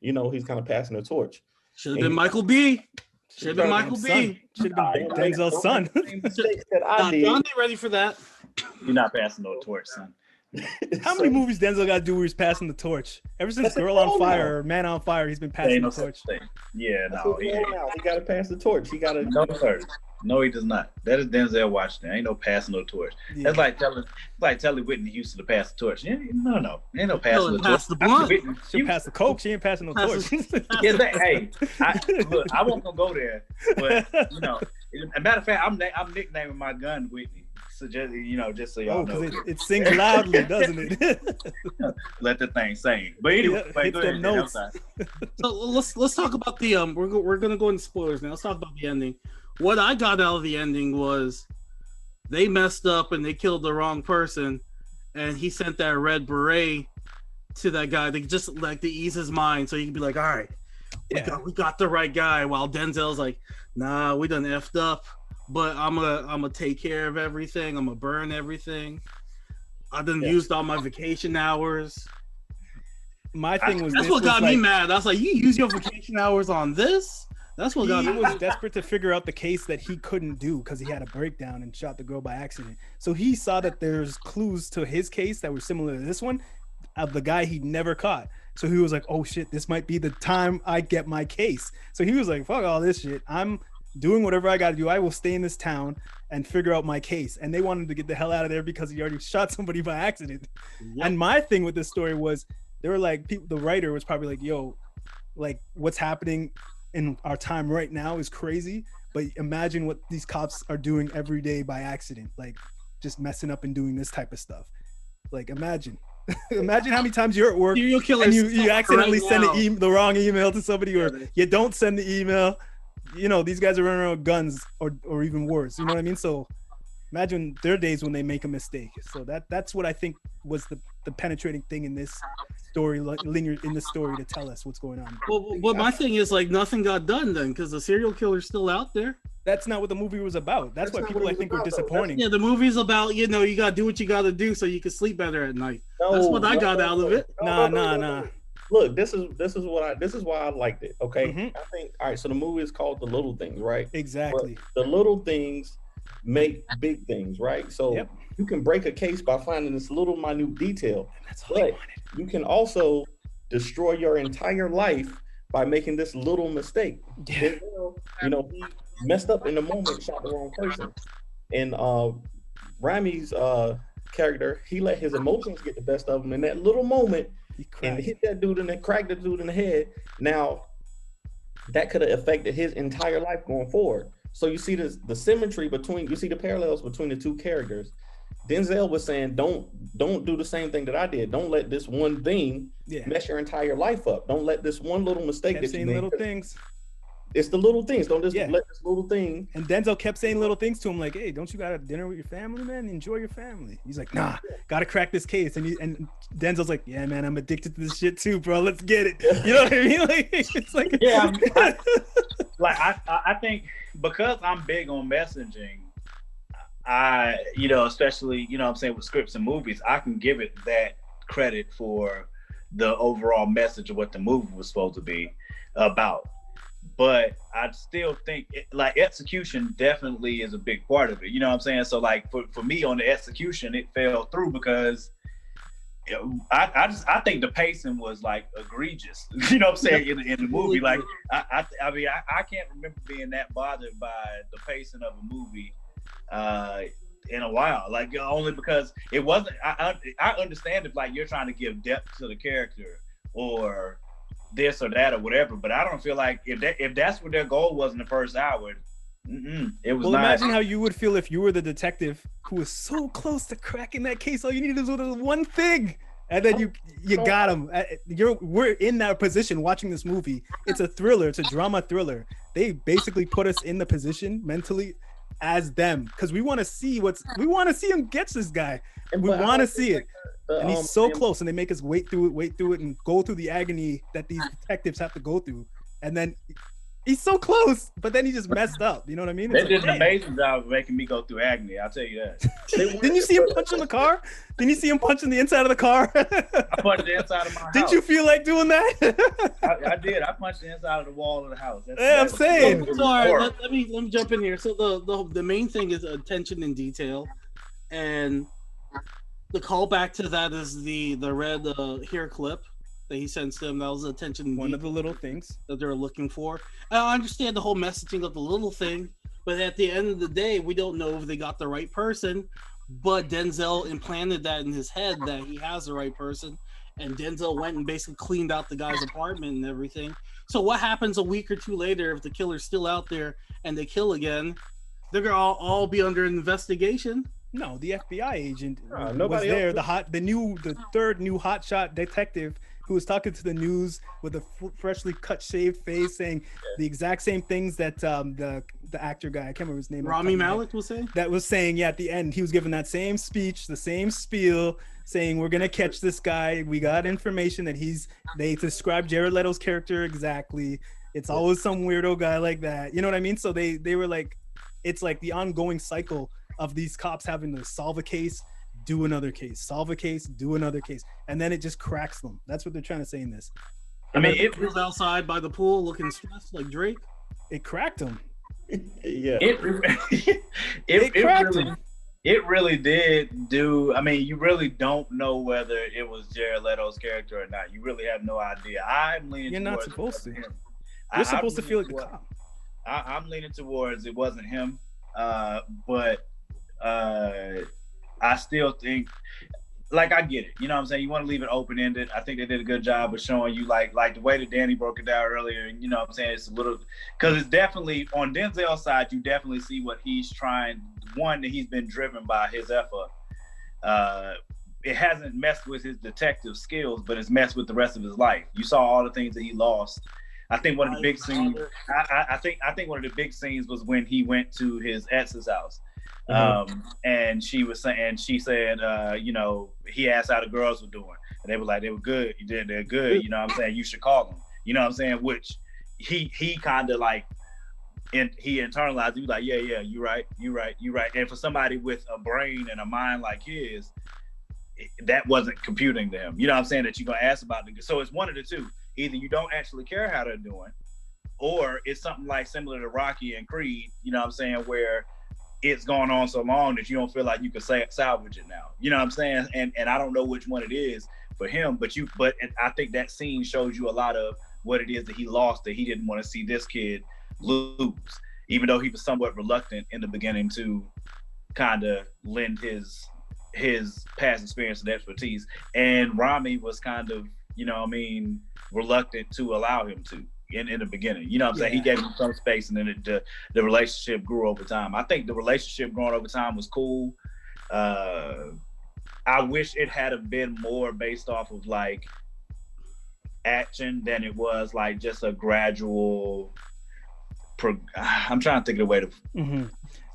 he's kind of passing the torch. Should have been Michael B. Should have been Michael B. Should have been Denzel's son. John ain't ready for that. You're not passing no torch, son. How many movies Denzel got to do where he's passing the torch? Ever since Girl on Fire or Man on Fire, he's been passing the torch. Yeah, no. He got to pass the torch. He got to. No, sir. No, he does not. That is Denzel Washington. Ain't no passing no torch. Yeah. That's like telling Whitney Houston to pass the torch. Yeah, no. Ain't no passing the torch. Pass the blunt. She'll pass the coke. She ain't passing no torch. I won't go there. But a matter of fact, I'm nicknaming my gun Whitney. So just so y'all know. It sings loudly, doesn't it? Let the thing sing. But anyway, go ahead. Notes. So let's talk about the we're gonna go into spoilers now. Let's talk about the ending. What I got out of the ending was they messed up and they killed the wrong person, and he sent that red beret to that guy to just like to ease his mind, so he can be like, all right, we got the right guy. While Denzel's like, nah, we done effed up. But I'm gonna take care of everything. I'm gonna burn everything. I done used all my vacation hours. My thing was that's what got me mad. I was like, you use your vacation hours on this? That's what He got me. was desperate to figure out the case that he couldn't do because he had a breakdown and shot the girl by accident. So he saw that there's clues to his case that were similar to this one of the guy he never caught. So he was like, oh shit, this might be the time I get my case. So he was like, fuck all this shit. I'm doing whatever I got to do. I will stay in this town and figure out my case. And they wanted to get the hell out of there because he already shot somebody by accident. Yep. And my thing with this story was they were like, the writer was probably like, yo, like what's happening in our time right now is crazy, but imagine what these cops are doing every day by accident, like just messing up and doing this type of stuff. Like imagine imagine how many times you're at work and you accidentally send the wrong email to somebody, or you don't send the email. You know, these guys are running around with guns or even worse, you know what I mean? So imagine their days when they make a mistake. So that's what I think was the penetrating thing in this story, linear in the story, to tell us what's going on. Well, my thing is like nothing got done then because the serial killer's still out there. That's not what the movie was about. That's why people I think were disappointing. Yeah, the movie's about, you know, you gotta do what you gotta do so you can sleep better at night. That's what I got out of it. Nah. Look, this is why I liked it. Okay, I think all right. So the movie is called The Little Things, right? Exactly. But the little things make big things, right? So you can break a case by finding this little minute detail, but you can also destroy your entire life by making this little mistake. Yeah. You know, he messed up in the moment, shot the wrong person. And Rami's character, he let his emotions get the best of him in that little moment and hit that dude and then cracked the dude in the head. Now, that could have affected his entire life going forward. So you see the symmetry between, you see the parallels between the two characters. Denzel was saying, don't do the same thing that I did. Don't let this one thing mess your entire life up. Don't let this one little mistake that you made. Little things. It's the little things. Don't just let this little thing. And Denzel kept saying little things to him, like, "Hey, don't you got a dinner with your family, man? Enjoy your family." He's like, "Nah, gotta crack this case." And Denzel's like, "Yeah, man, I'm addicted to this shit too, bro. Let's get it." You know what I mean? Like, it's like, I think because I'm big on messaging, especially, what I'm saying, with scripts and movies, I can give it that credit for the overall message of what the movie was supposed to be about. But I still think execution definitely is a big part of it. You know what I'm saying? So like for me on the execution, it fell through because I think the pacing was like egregious. You know what I'm saying? In the movie, like I can't remember being that bothered by the pacing of a movie in a while. Like only because it wasn't. I understand if like you're trying to give depth to the character or this or that or whatever, but I don't feel like if that's what their goal was in the first hour, it was. Well, not. Imagine how you would feel if you were the detective who was so close to cracking that case. All you needed was one thing, and then you got him. We're in that position watching this movie. It's a thriller. It's a drama thriller. They basically put us in the position mentally as them because we want to see him get this guy. And we want to see it. And he's so close, and they make us wait through it, and go through the agony that these detectives have to go through. And then he's so close, but then he just messed up. You know what I mean? They did an amazing job of making me go through agony. I'll tell you that. Didn't you see him punching the car? Didn't you see him punching the inside of the car? I punched the inside of my house. Didn't you feel like doing that? I did. I punched the inside of the wall of the house. I'm saying. Sorry, let me jump in here. So the main thing is attention and detail, and the callback to that is the red hair clip that he sends them. That was attention. One of the little things that they're looking for. I understand the whole messaging of the little thing, but at the end of the day, we don't know if they got the right person. But Denzel implanted that in his head that he has the right person, and Denzel went and basically cleaned out the guy's apartment and everything. So what happens a week or two later if the killer's still out there and they kill again? They're gonna all be under investigation. No, the FBI agent was there. The third new hotshot detective who was talking to the news with a freshly cut, shaved face, saying the exact same things that the actor guy, I can't remember his name. Rami Malek was saying? That was saying, at the end, he was giving that same speech, the same spiel, saying, we're going to catch this guy. We got information that they described Jared Leto's character exactly. It's always some weirdo guy like that. You know what I mean? So they were like, it's like the ongoing cycle of these cops having to solve a case, do another case, solve a case, do another case, and then it just cracks them. That's what they're trying to say in this. I mean, it was outside by the pool looking stressed like Drake. It cracked him. Yeah. It really did do. I mean, you really don't know whether it was Jared Leto's character or not. You really have no idea. I'm leaning. You're not towards supposed to. him. You're supposed to feel like the cop. I'm leaning towards it wasn't him, but I still think, like, I get it. You know what I'm saying? You want to leave it open-ended. I think they did a good job of showing you, like the way that Danny broke it down earlier. You know what I'm saying? It's a little, because it's definitely, on Denzel's side, you definitely see what he's trying. One, that he's been driven by his effort. It hasn't messed with his detective skills, but it's messed with the rest of his life. You saw all the things that he lost. I think one of the big scenes. I think one of the big scenes was when he went to his ex's house, and she said, you know, he asked how the girls were doing, and they were like, they were good. They're good. You know what I'm saying? You should call them. You know what I'm saying? Which he kind of like, and he internalized. He was like, yeah, you're right. And for somebody with a brain and a mind like his, that wasn't computing to him. You know what I'm saying? That you're gonna ask about it. So it's one of the two. Either you don't actually care how they're doing, or it's something like similar to Rocky and Creed, you know what I'm saying, where it's gone on so long that you don't feel like you can salvage it now. You know what I'm saying? And I don't know which one it is for him, but I think that scene shows you a lot of what it is that he lost, that he didn't want to see this kid lose, even though he was somewhat reluctant in the beginning to kind of lend his past experience and expertise. And Rami was kind of, you know what I mean, reluctant to allow him to in the beginning. You know what I'm saying? He gave him some space, and then the relationship grew over time. I think the relationship growing over time was cool. I wish it had been more based off of like action than it was like just a gradual I'm trying to think of the way to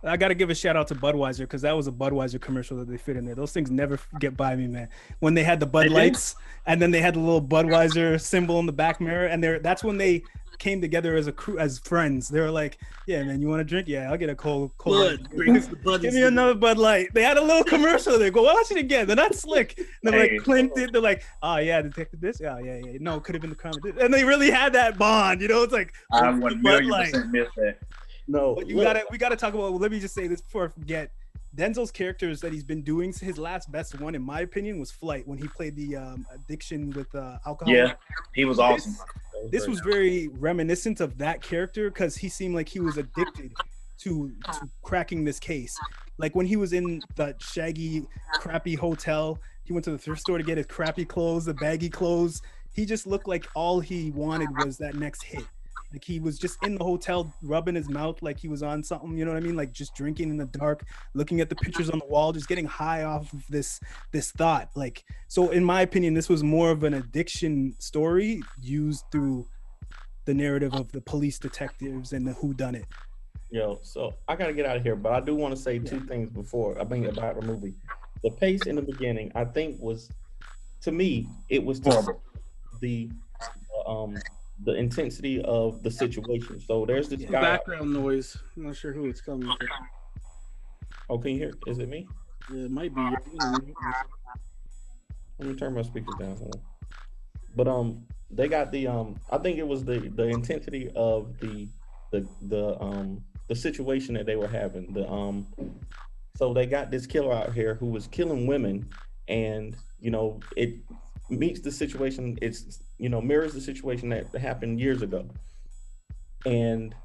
I got to give a shout out to Budweiser, because that was a Budweiser commercial that they fit in there. Those things never get by me, man. When they had the Bud Lights, and then they had the little Budweiser symbol in the back mirror, and that's when they came together as a crew, as friends. They were like, yeah, man, you want to drink? Yeah, I'll get a cold. Give me another Bud Light. They had a little commercial there. Go watch it again. They're not slick. They're like, Clint did. They're like, oh yeah, detected this. Yeah. No, it could have been the crime. And they really had that bond. You know, it's like, I 1,000,000% missed that. No, but we gotta talk about. Well, let me just say this before I forget. Denzel's characters that he's been doing, his last best one, in my opinion, was Flight, when he played the addiction with alcohol. Yeah, he was awesome. This was very reminiscent of that character, because he seemed like he was addicted to cracking this case. Like when he was in the shaggy, crappy hotel, he went to the thrift store to get his crappy clothes, the baggy clothes. He just looked like all he wanted was that next hit. Like he was just in the hotel rubbing his mouth like he was on something, you know what I mean? Like just drinking in the dark, looking at the pictures on the wall, just getting high off of this thought. Like, so in my opinion, this was more of an addiction story used through the narrative of the police detectives and the whodunit. Yo, so I gotta get out of here, but I do want to say two things about the movie. The pace in the beginning, I think, was, to me, it was the intensity of the situation. So there's this guy. Background noise. I'm not sure who it's coming from. Oh, can you hear? Is it me? Yeah, it might be. Let me turn my speakers down. But they got the I think it was the intensity of the situation that they were having. So they got this killer out here who was killing women, and you know it meets the situation. It's, you know, mirrors the situation that happened years ago, and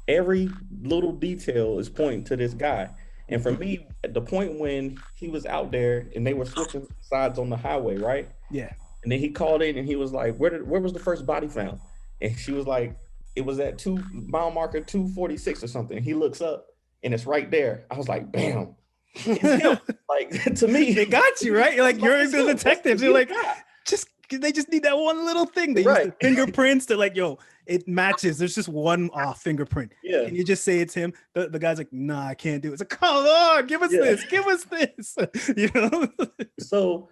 every little detail is pointing to this guy. And for me, at the point when he was out there and they were switching sides on the highway, right? Yeah. And then he called in and he was like, where was the first body found? And she was like, it was at mile marker 246 or something. He looks up and it's right there. I was like, bam. Like, to me, they got you, right? You're like, you're the detectives. You're like, they just need that one little thing. They use the fingerprints. They're like, yo, it matches. There's just one off fingerprint. Yeah. Can you just say it's him? The guy's like, nah, I can't do it. It's like, come on, give us this. You know? So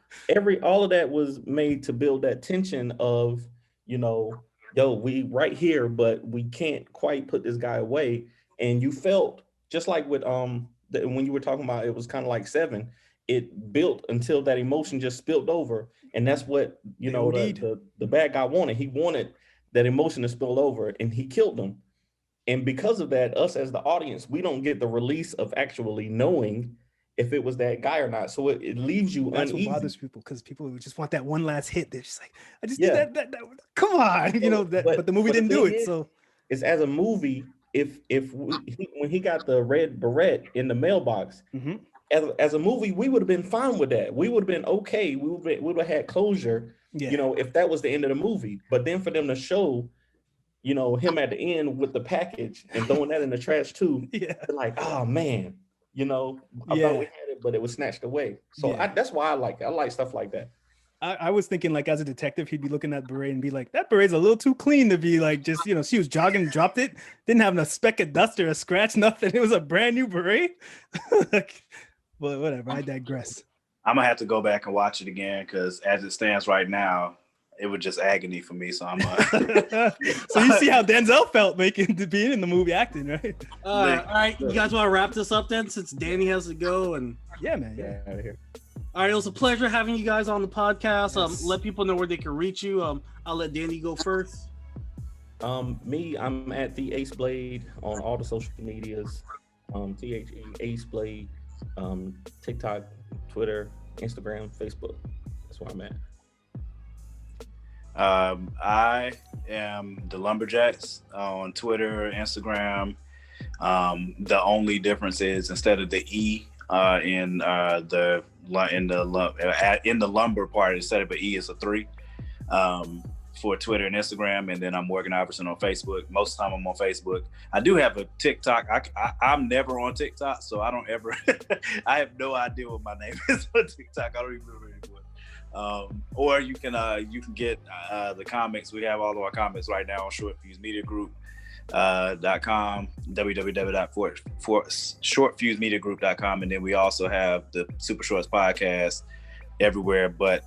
all of that was made to build that tension of, you know, yo, we right here, but we can't quite put this guy away. And you felt just like with when you were talking about, it was kind of like Seven. It built until that emotion just spilled over, and that's what, you know, the bad guy wanted. He wanted that emotion to spill over, and he killed them. And because of that, us as the audience, we don't get the release of actually knowing if it was that guy or not. So it leaves you That's uneasy. what bothers people, because people just want that one last hit. They're just like, I just Yeah. did that. Come on, you know that. But the movie didn't do it. So it's as a movie. When he got the red beret in the mailbox, as a movie, we would have been fine with that. We would have been okay. We would have had closure. Yeah. You know, if that was the end of the movie. But then for them to show, you know, him at the end with the package and throwing that in the trash too, like, oh man, you know, I thought we had it, but it was snatched away. So that's why I like stuff like that. I was thinking, like, as a detective, he'd be looking at the beret and be like, that beret's a little too clean to be like, just, you know, she was jogging and dropped it, didn't have a speck of dust or a scratch, nothing. It was a brand new beret. But whatever, I digress. I'm gonna have to go back and watch it again, because as it stands right now, it was just agony for me. So I'm so you see how Denzel felt being in the movie acting, right? All right, you guys want to wrap this up then, since Danny has to go? And yeah, man, out of here. All right, it was a pleasure having you guys on the podcast. Let people know where they can reach you. I'll let Danny go first. Me, I'm at the AceBlade on all the social medias. THE AceBlade, TikTok, Twitter, Instagram, Facebook. That's where I'm at. I am the Lumberjacks on Twitter, Instagram. The only difference is, instead of the E in the lumber part, instead of an E, it's a 3 for Twitter and Instagram. And then I'm Morgan Iverson on Facebook. Most of the time I'm on Facebook. I do have a TikTok. I'm never on TikTok, so I don't ever I have no idea what my name is on TikTok. I don't even remember anymore. Or you can get the comics. We have all of our comics right now on shortfusemediagroup.com, www.shortfusemediagroup.com, and then we also have the Super Shorts podcast everywhere but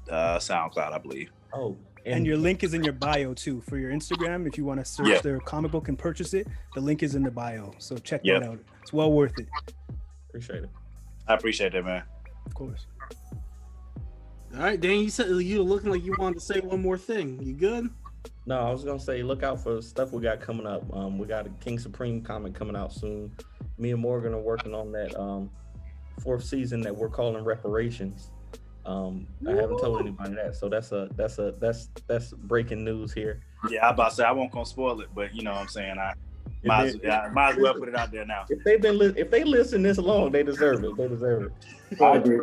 SoundCloud, I believe. Oh, and your link is in your bio too for your Instagram. If you want to search their comic book and purchase it, the link is in the bio. So check that out. It's well worth it. Appreciate it. I appreciate it, man. Of course. All right, Dan, you said you looking like you wanted to say one more thing. You good? No, I was gonna say, look out for stuff we got coming up. We got a King Supreme comic coming out soon. Me and Morgan are working on that 4th season that we're calling Reparations. I haven't told anybody that, so that's breaking news here. Yeah, I'm about to say I won't gonna spoil it, but you know what I'm saying. I might as well put it out there now. If they listen this long, they deserve it. They deserve it. I agree.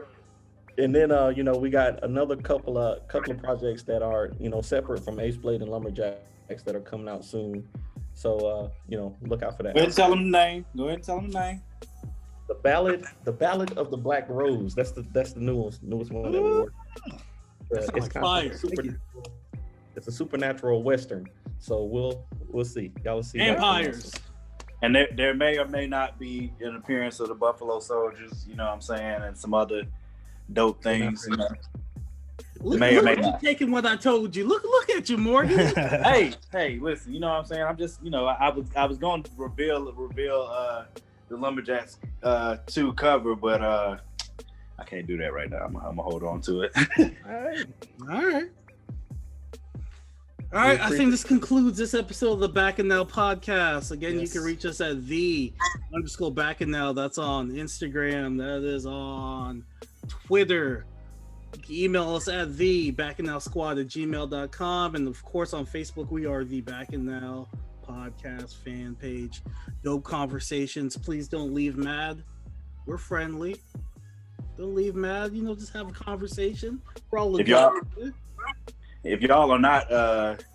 And then you know, we got another couple of projects that are, you know, separate from AceBlade and Lumberjax that are coming out soon. So you know, look out for that. Go ahead and tell them the name. The Ballad of the Black Rose. That's the newest one that we're working on. It's kind of it's a supernatural western. So we'll see. Y'all will see. Vampires. And there may or may not be an appearance of the Buffalo Soldiers, you know what I'm saying, and some other dope things. You know. Look at you taking what I told you. Look at you, Morgan. hey, listen, you know what I'm saying? I'm just, you know, I was going to reveal the Lumberjacks 2 cover, but I can't do that right now. I'm gonna hold on to it. All right. I think this concludes this episode of the BACCHANAL podcast. Again, you can reach us at _BACCHANAL. That's on Instagram. That is on Twitter. You can email us at thebacchanalsquad@gmail.com. And of course, on Facebook, we are the BACCHANAL podcast fan page. Dope conversations. Please don't leave mad. We're friendly. Don't leave mad. You know, just have a conversation. We're all if y'all are not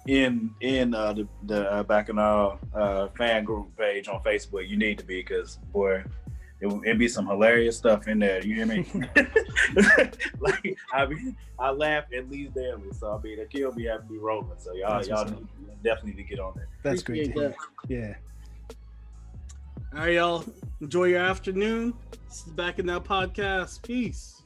in the BACCHANAL fan group page on Facebook, you need to be, because boy, it'd be some hilarious stuff in there. You hear me? Like I laugh at least daily. So I mean, Akil be having to be rolling. So y'all definitely need to get on there. That's great. Yeah. All right, y'all. Enjoy your afternoon. This is the BACCHANAL podcast. Peace.